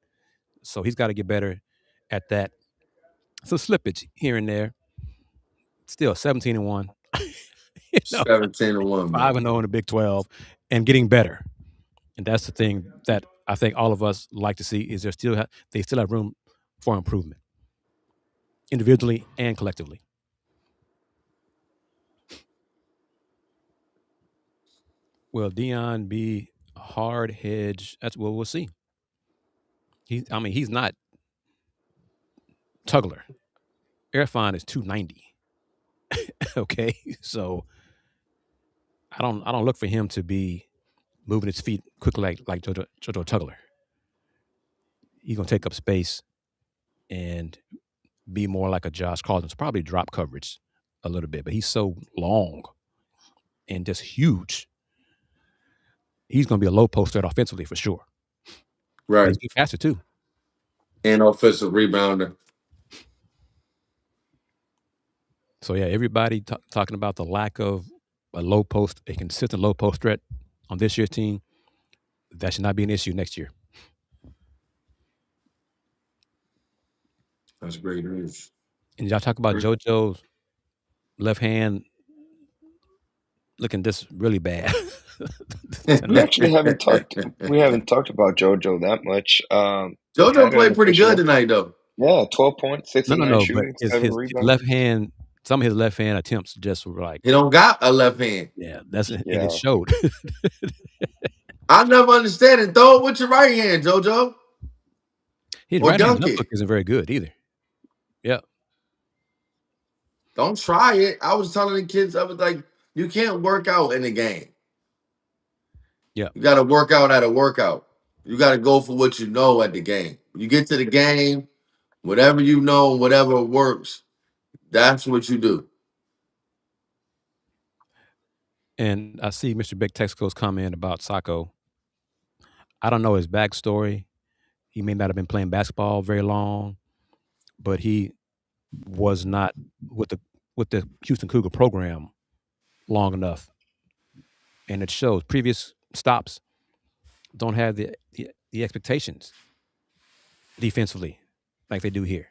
So he's got to get better at that. So slippage here and there. Still 17-1. 17-1. 5-0 in the Big 12 and getting better. And that's the thing that I think all of us like to see, is they still have room for improvement, individually and collectively. Will Dayon be a hard hedge? That's what we'll see. He's not Tugler. Erfan is 290. Okay, so I don't look for him to be moving his feet quickly like Jojo Tugler. He's gonna take up space and be more like a Josh Carlton. So probably drop coverage a little bit, but he's so long and just huge. He's gonna be a low post threat offensively for sure. Right. He's a good passer too. And offensive rebounder. So yeah, everybody talking about the lack of a consistent low post threat on this year's team. That should not be an issue next year. That's great news. And y'all talk about JoJo's left hand looking just really bad. We actually haven't talked. We haven't talked about JoJo that much. JoJo Had an played pretty good official. tonight, though. Yeah, 12 points, 6 of 9 No, but shooting, his 7 his rebounds. left hand, some of his left hand attempts just were like, He don't got a left hand. yeah, and Yeah. it showed. I never understand it. Throw it with your right hand, JoJo. His Or right hand dunk jump it. hook isn't very good either. Yeah. Don't try it. I was telling the kids, I was like, you can't work out in the game. Yeah. You got to work out at a workout. You got to go for what you know at the game. You get to the game, whatever you know, whatever works, that's what you do. And I see Mr. Big Texaco's comment about Sacco. I don't know his backstory. He may not have been playing basketball very long, but he was not with the Houston Cougar program long enough. And it shows. Previous stops don't have the expectations defensively like they do here.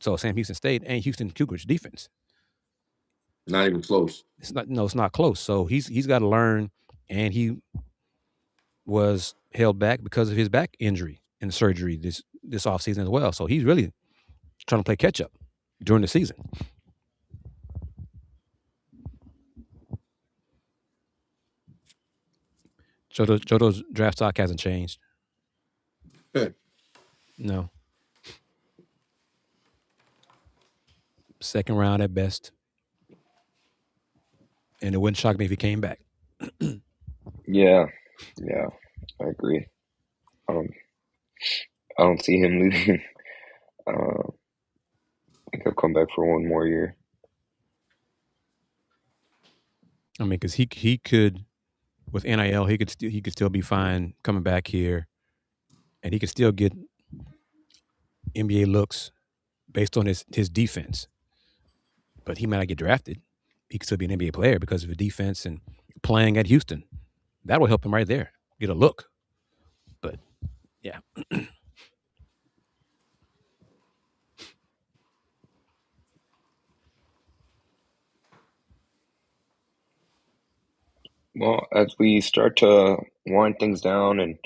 So Sam Houston State and Houston Cougars defense. Not even close. It's not close. So he's got to learn, and he was held back because of his back injury and surgery this offseason as well. So he's really trying to play catch up during the season. JoJo's draft stock hasn't changed. No. Second round at best. And it wouldn't shock me if he came back. Yeah, I agree. I don't see him leaving. I think he'll come back for one more year. I mean, because he could, with NIL, he could still be fine coming back here, and he could still get NBA looks based on his defense. But he might not get drafted. He could still be an NBA player because of his defense and playing at Houston. That will help him right there, get a look. But yeah. Well, as we start to wind things down and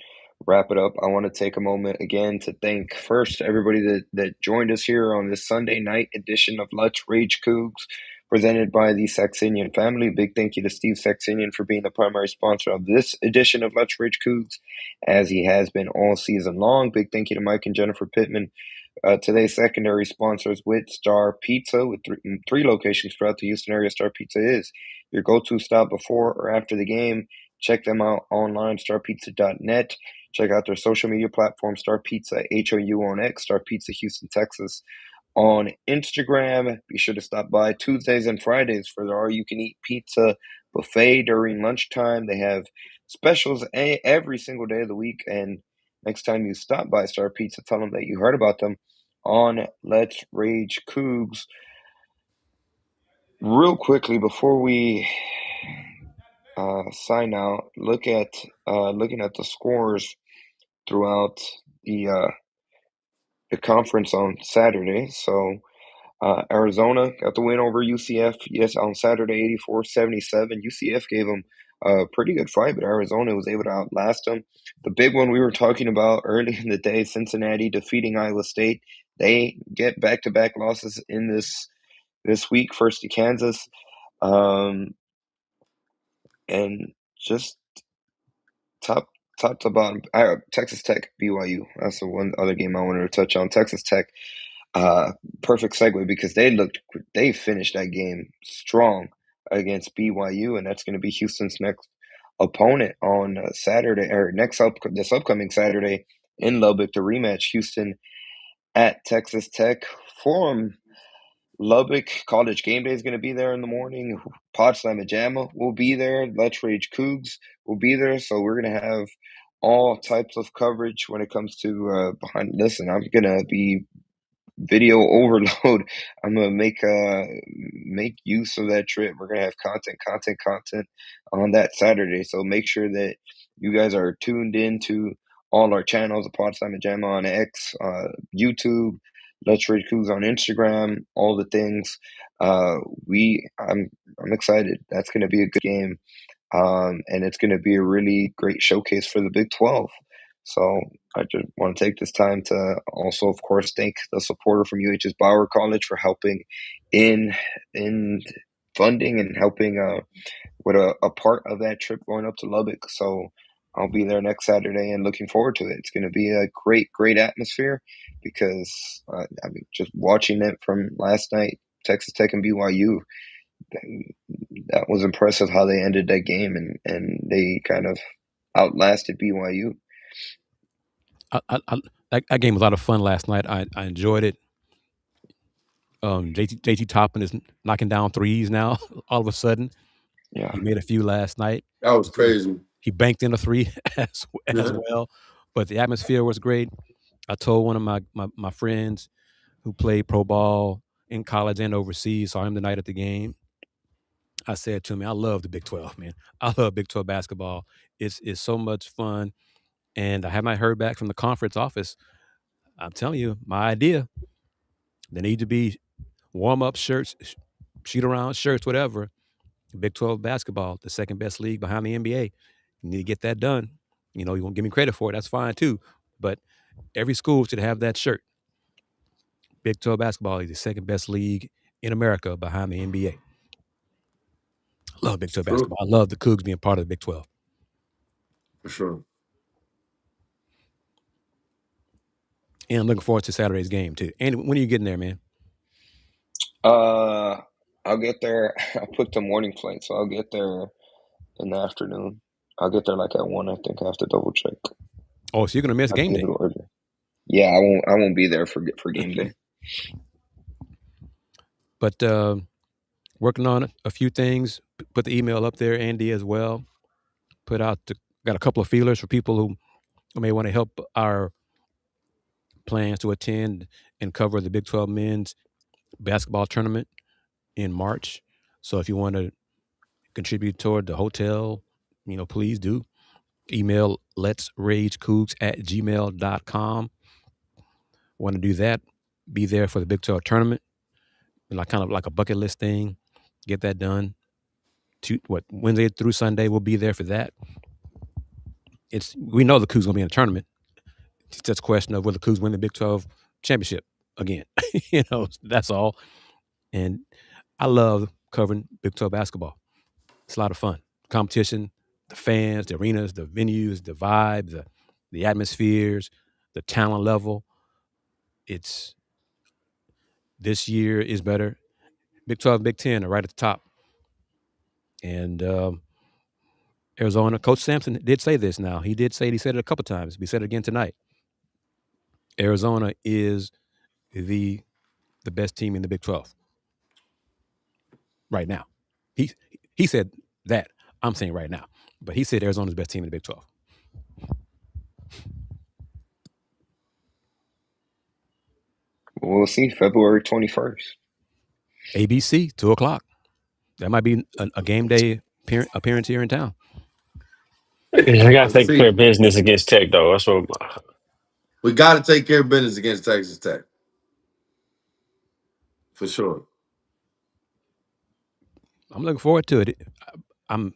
wrap it up, I want to take a moment again to thank first everybody that joined us here on this Sunday night edition of Let's Rage Coogs, presented by the Saxenian Family. Big thank you to Steve Saxenian for being the primary sponsor of this edition of Let's Rage Coogs, as he has been all season long. Big thank you to Mike and Jennifer Pittman, today's secondary sponsors with Star Pizza, with three locations throughout the Houston area. Star Pizza is your go-to stop before or after the game. Check them out online, starpizza.net. Check out their social media platform, Star Pizza, HOU on X, Star Pizza Houston, Texas on Instagram. Be sure to stop by Tuesdays and Fridays for their all-you-can-eat pizza buffet during lunchtime. They have specials every single day of the week. And next time you stop by Star Pizza, tell them that you heard about them on Let's Rage Coogs. Real quickly, before we sign out, looking at the scores throughout the conference on Saturday. So Arizona got the win over UCF, yes, on Saturday, 84-77. UCF gave them a pretty good fight, but Arizona was able to outlast them. The big one we were talking about early in the day, Cincinnati defeating Iowa State. They get back-to-back losses in this week, first to Kansas. And just top to bottom, Texas Tech, BYU. That's the one other game I wanted to touch on. Texas Tech, perfect segue because they finished that game strong against BYU, and that's going to be Houston's next opponent on Saturday, or this upcoming Saturday in Lubbock, to rematch Houston at Texas Tech. From Lubbock, College Game Day is going to be there in the morning. Pod Slamma Jamma will be there. Let's Rage Coogs will be there. So we're going to have all types of coverage when it comes to behind. Listen, I'm going to be video overload. I'm going to make use of that trip. We're going to have content on that Saturday. So make sure that you guys are tuned in to all our channels, the Pod Slamma Jamma on X, YouTube, Let's Rage Coogs on Instagram, all the things. I'm excited. That's going to be a good game. And it's going to be a really great showcase for the Big 12. So I just want to take this time to also, of course, thank the supporter from UH's Bauer College for helping in funding and helping with a part of that trip going up to Lubbock. So I'll be there next Saturday and looking forward to it. It's going to be a great atmosphere because I mean, just watching it from last night, Texas Tech and BYU, that was impressive how they ended that game and they kind of outlasted BYU. That game was a lot of fun last night. I enjoyed it. JT Toppin is knocking down threes now. All of a sudden, Yeah, he made a few last night. That was crazy. He banked in a three as well. But the atmosphere was great. I told one of my friends who played pro ball in college and overseas, saw him tonight at the game. I said to him, I love the Big 12, man. I love Big 12 basketball. It's so much fun. And I have not heard back from the conference office. I'm telling you, my idea, there need to be warm-up shirts, shoot-around shirts, whatever. Big 12 basketball, the second best league behind the NBA. You need to get that done. You know, you won't give me credit for it. That's fine, too. But every school should have that shirt. Big 12 basketball is the second best league in America behind the NBA. I love Big 12 basketball. I love the Cougs being part of the Big 12. For sure. And I'm looking forward to Saturday's game, too. Andy, when are you getting there, man? I'll get there. I put the morning flight, so I'll get there in the afternoon. I'll get there like at 1, I think. I have to double check. Oh, so you're gonna miss game day? Yeah, I won't be there for game day. But working on a few things. Put the email up there, Andy, as well. Got a couple of feelers for people who may want to help our plans to attend and cover the Big 12 men's basketball tournament in March. So if you want to contribute toward the hotel, please do. Email letsragecoogs@gmail.com. Want to do that? Be there for the Big 12 tournament, kind of like a bucket list thing. Get that done. Wednesday through Sunday, we'll be there for that. We know the Cougs gonna be in the tournament. It's just a question of whether the Cougs win the Big 12 championship again. That's all. And I love covering Big 12 basketball. It's a lot of fun. Competition, the fans, the arenas, the venues, the vibe, the atmospheres, the talent level. This year is better. Big 12 and Big 10 are right at the top. And Arizona, Coach Sampson did say this now. He said it a couple times. We said it again tonight. Arizona is the best team in the Big 12 right now. He said that. I'm saying right now. But he said Arizona's the best team in the Big 12. We'll see. February 21st. ABC, 2:00. That might be a game day appearance here in town. I got to take care of business against Tech, though. That's what we got to take care of business against Texas Tech. For sure. I'm looking forward to it. I'm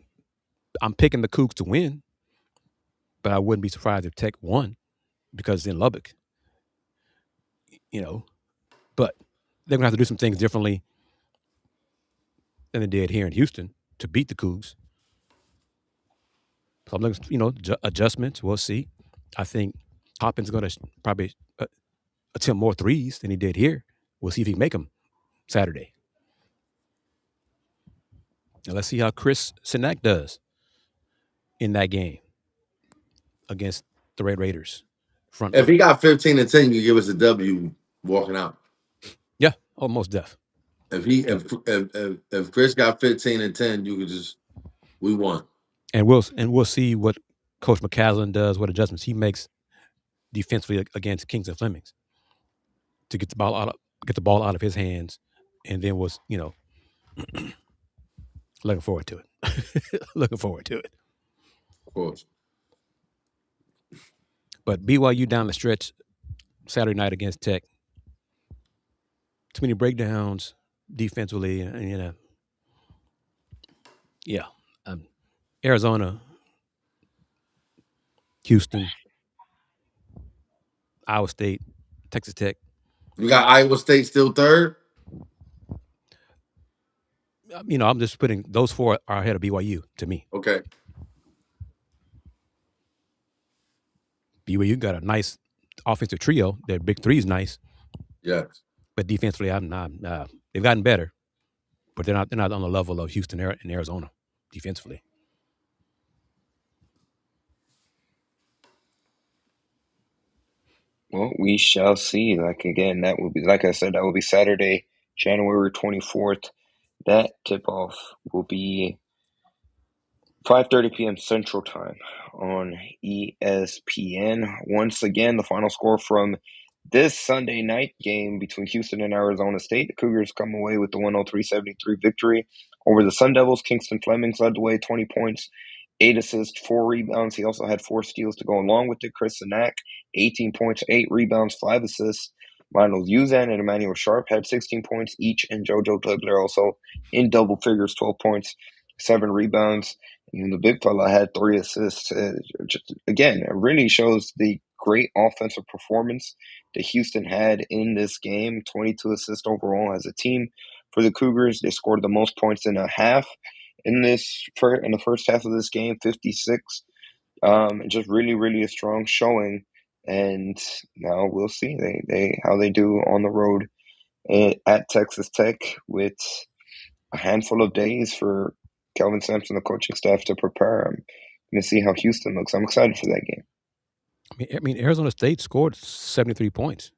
picking the Cougs to win, but I wouldn't be surprised if Tech won because it's in Lubbock. But they're going to have to do some things differently than they did here in Houston to beat the Cougs. So I'm looking, adjustments. We'll see. I think Hopkins is going to probably attempt more threes than he did here. We'll see if he can make them Saturday. Now let's see how Kris Gardner does in that game against the Red Raiders. If he got 15 and 10, you give us a W walking out. Yeah, almost def. If Kris got 15 and 10, we won. And we'll see what Coach McCaslin does, what adjustments he makes defensively against Kings and Flemings to get the ball out of his hands, and then was looking forward to it. Looking forward to it. Of course. But BYU down the stretch Saturday night against Tech, too many breakdowns defensively, and Arizona, Houston, Iowa State, Texas Tech. You got Iowa State still third? I'm just putting those four are ahead of BYU to me. Okay. BYU got a nice offensive trio. Their big three is nice, Yes. but defensively, they've gotten better, but they're not on the level of Houston and Arizona defensively. Well, we shall see. That will be, like I said, that will be Saturday, January 24th. That tip-off will be 5:30 p.m. Central Time on ESPN. Once again, the final score from this Sunday night game between Houston and Arizona State. The Cougars come away with the 103-73 victory over the Sun Devils. Kingston Flemings led the way, 20 points, 8 assists, 4 rebounds. He also had 4 steals to go along with it. Chris Sanak, 18 points, 8 rebounds, 5 assists. Milo Uzan and Emmanuel Sharp had 16 points each, and JoJo Dugler also in double figures, 12 points, 7 rebounds. And the big fella had 3 assists. Again, it really shows the great offensive performance that Houston had in this game. 22 assists overall as a team for the Cougars. They scored the most points in a half in the first half of this game, 56. Just really, really a strong showing. And now we'll see how they do on the road at Texas Tech with a handful of days for Kelvin Sampson, the coaching staff, to prepare. I'm going to see how Houston looks. I'm excited for that game. I mean, Arizona State scored 73 points,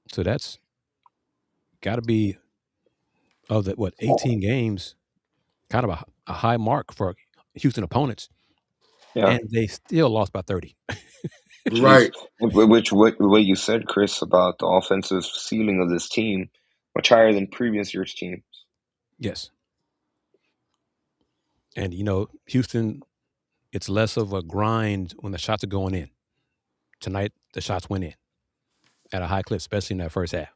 so that's got to be of the 18 games, kind of a high mark for Houston opponents. Yeah, and they still lost by 30. Right. Which what you said, Chris, about the offensive ceiling of this team, much higher than previous year's teams. Yes. And, Houston, it's less of a grind when the shots are going in. Tonight, the shots went in at a high clip, especially in that first half.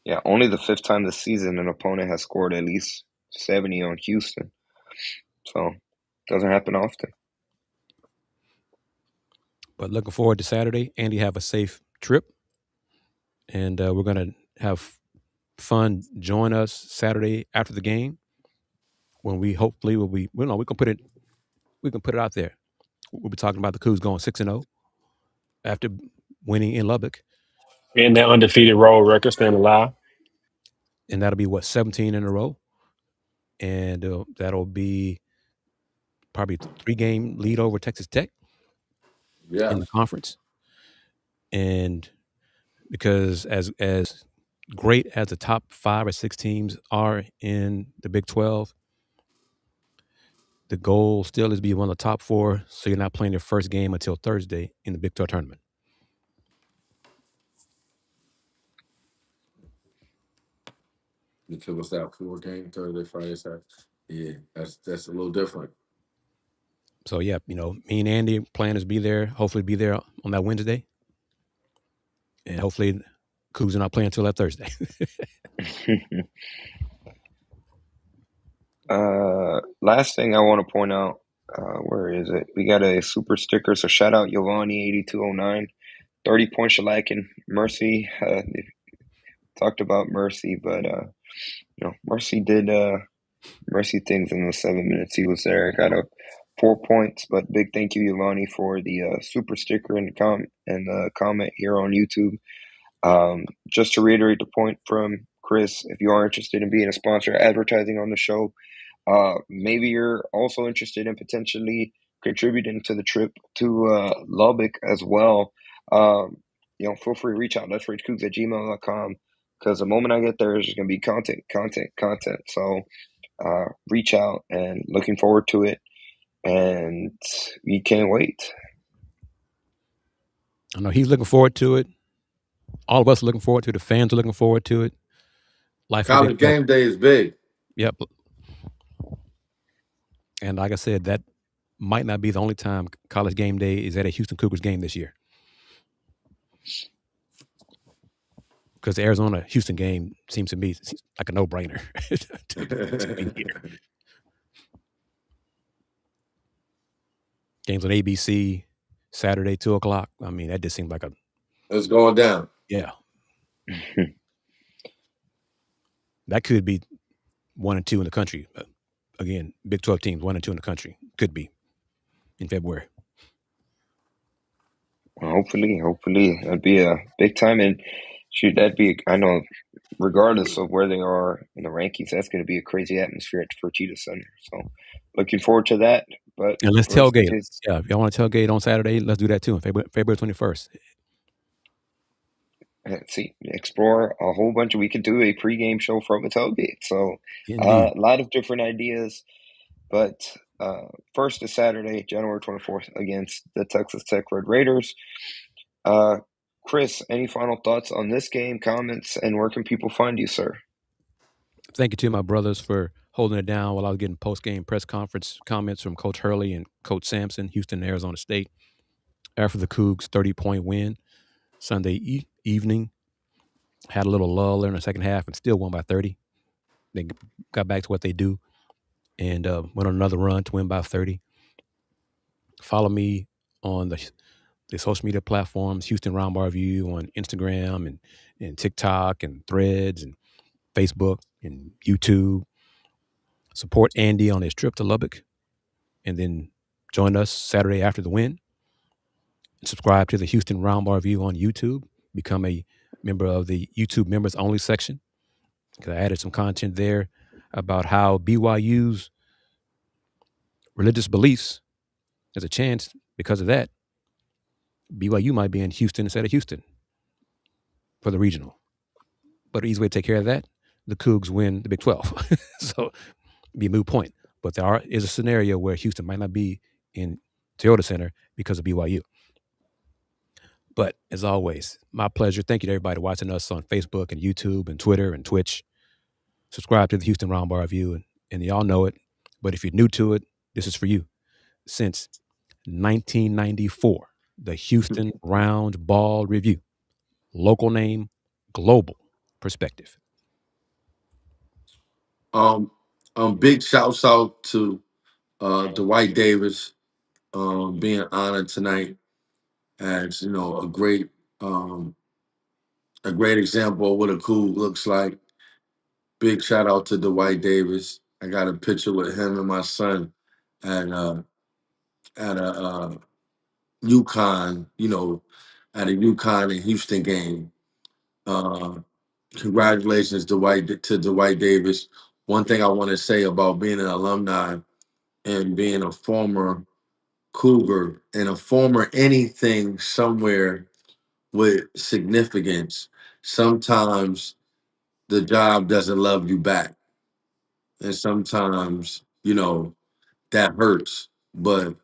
Yeah, only the 5th time this season an opponent has scored at least 70 on Houston. So, it doesn't happen often. But looking forward to Saturday. Andy, have a safe trip. And we're going to have fun. Join us Saturday after the game when we hopefully will be, we can put it out there. We'll be talking about the Cougs going 6-0 after winning in Lubbock. And that undefeated road record staying alive. And that'll be 17 in a row. And that'll be probably a 3-game lead over Texas Tech in the conference. And because as great as the top 5 or 6 teams are in the Big 12, the goal still is to be one of the top 4, so you're not playing your first game until Thursday in the Big 12 tournament. Because what's that 4-game Thursday, Friday, Saturday? Yeah, that's a little different. So yeah, me and Andy plan is be there. Hopefully, be there on that Wednesday, and hopefully, Cougs are not playing until that Thursday. Last thing I want to point out, where is it? We got a super sticker, so shout out Giovanni8209, 30-point shellacking. Mercy, talked about Mercy, but Mercy did Mercy things in the 7 minutes he was there. Got 4 points, but big thank you, Giovanni, for the super sticker and the comment here on YouTube. Just to reiterate the point from Chris, if you are interested in being a sponsor, advertising on the show, maybe you're also interested in potentially contributing to the trip to Lubbock as well. Feel free to reach out. Let's ragecoogs@gmail.com, because the moment I get there, there's just going to be content. So reach out, and looking forward to it, and we can't wait. I know he's looking forward to it. All of us are looking forward to it. The fans are looking forward to it. College game day is big. Yep. And like I said, that might not be the only time college game day is at a Houston Cougars game this year. because the Arizona Houston game seems to me like a no brainer to be here. Games on ABC Saturday 2:00. I mean, that just seems like It's going down. Yeah. That could be 1 and 2 in the country. Again, Big 12 teams, 1 and 2 in the country. Could be in February. Well, hopefully that'd be a big time, and I know, regardless of where they are in the rankings, that's going to be a crazy atmosphere at Fertitta Center. So, looking forward to that. But And let's tailgate. Yeah, if y'all want to tailgate on Saturday, let's do that too on February 21st. Let's see, explore a whole bunch we could do a pregame show from a tailgate. So, a lot of different ideas. But first is Saturday, January 24th, against the Texas Tech Red Raiders. Kris, any final thoughts on this game, comments, and where can people find you, sir? Thank you to my brothers for holding it down while I was getting post-game press conference comments from Coach Hurley and Coach Sampson, Houston and Arizona State, after the Cougs' 30-point win Sunday evening. Had a little lull in the second half and still won by 30. They got back to what they do and went on another run to win by 30. Follow me on the social media platforms, Houston Roundbar View on Instagram and TikTok and Threads and Facebook and YouTube. Support Andy on his trip to Lubbock, and then join us Saturday after the win. Subscribe to the Houston Roundbar View on YouTube. Become a member of the YouTube members only section, because I added some content there about how BYU's religious beliefs, there's a chance because of that, BYU might be in Houston instead of Houston for the regional. But the easy way to take care of that, the Cougs win the Big 12. So be a moot point. But there is a scenario where Houston might not be in Toyota Center because of BYU. But as always, my pleasure. Thank you to everybody watching us on Facebook and YouTube and Twitter and Twitch. Subscribe to the Houston Roundbar View, and y'all know it. But if you're new to it, this is for you. Since 1994, the Houston Roundball Review. Local name, global perspective. Big shouts out to Dwight Davis being honored tonight as a great example of what a Coug looks like. Big shout out to Dwight Davis. I got a picture with him and my son at a UConn, at a UConn and Houston game. Congratulations to Dwight Davis. One thing I want to say about being an alumni and being a former Cougar and a former anything somewhere with significance, sometimes the job doesn't love you back. And sometimes, that hurts. But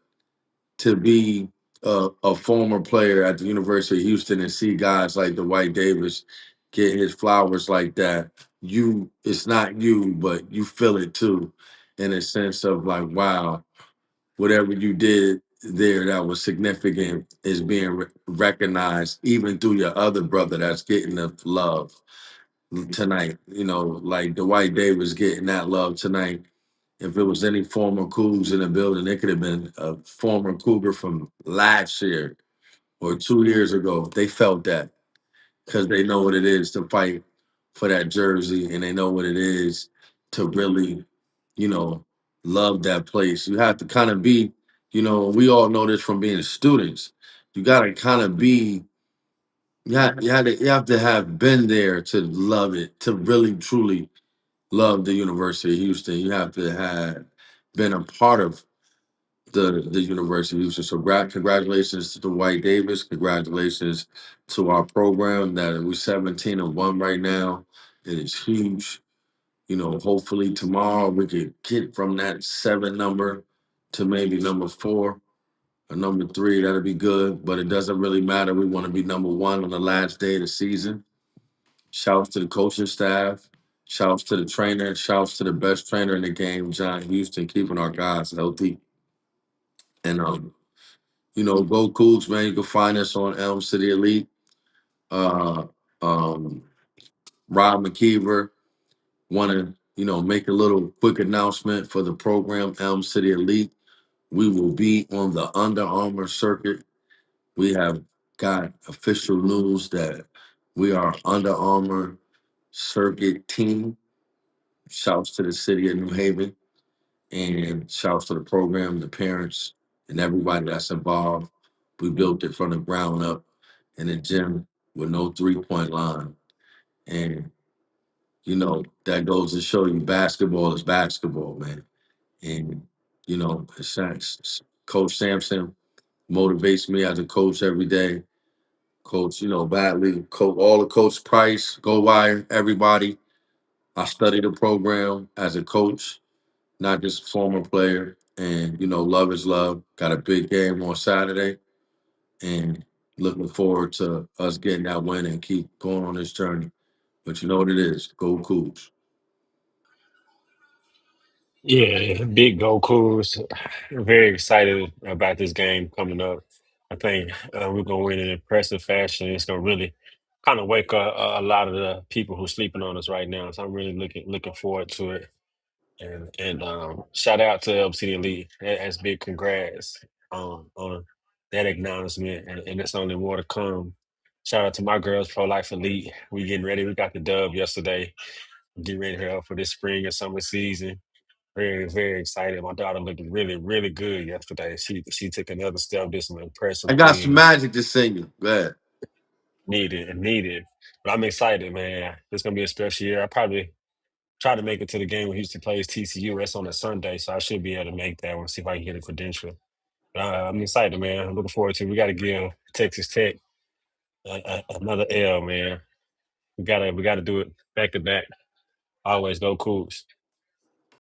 to be a former player at the University of Houston and see guys like Dwight Davis get his flowers like that, it's not you, but you feel it too, in a sense of like, wow, whatever you did there that was significant is being recognized, even through your other brother that's getting the love tonight. Like Dwight Davis getting that love tonight. If it was any former Cougs in the building, it could have been a former Cougar from last year or 2 years ago. They felt that because they know what it is to fight for that jersey, and they know what it is to really, love that place. You have to kind of be, we all know this from being students. You got to kind of be, you have to have been there to love it, to really truly love the University of Houston. You have to have been a part of the University of Houston. So congratulations to Dwight Davis. Congratulations to our program that we're 17-1 right now. It is huge. Hopefully tomorrow we could get from that 7 number to maybe number 4 or number 3. That'll be good, but it doesn't really matter. We want to be number 1 on the last day of the season. Shouts to the coaching staff. Shouts to the trainer. Shouts to the best trainer in the game, John Houston, keeping our guys healthy. And go Cougs, man. You can find us on Elm City Elite. Rob McKiver. Want to, make a little quick announcement for the program, Elm City Elite. We will be on the Under Armour circuit. We have got official news that we are Under Armour circuit team. Shouts to the city of New Haven and shouts to the program, the parents, and everybody that's involved. We built it from the ground up in a gym with no 3-point line. And, that goes to show you basketball is basketball, man. And, Coach Sampson motivates me as a coach every day. Coach, Batley, coach, all the Coach Price, Go Wire, everybody. I study the program as a coach, not just a former player. And, love is love. Got a big game on Saturday. And looking forward to us getting that win and keep going on this journey. But you know what it is. Go Cougs. Yeah, big Go Cougars. Very excited about this game coming up. I think we're gonna win in impressive fashion. It's gonna really kind of wake up a lot of the people who sleeping on us right now. So I'm really looking forward to it. And shout out to LCD Elite. That's big congrats on that acknowledgement, and there's only more to come. Shout out to my girls, Pro Life Elite. We getting ready. We got the dub yesterday. Getting ready here for this spring and summer season. Very, very excited. My daughter looked really, really good yesterday. She took another step, did some I impressive got some things. magic to sing you. Go ahead. Needed. But I'm excited, man. It's gonna be a special year. I probably try to make it to the game when Houston plays TCU. That's on a Sunday, so I should be able to make that one. See if I can get a credential. But I'm excited, man. I'm looking forward to it. We got to give Texas Tech another L, man. We gotta do it back to back. Always go Cougs.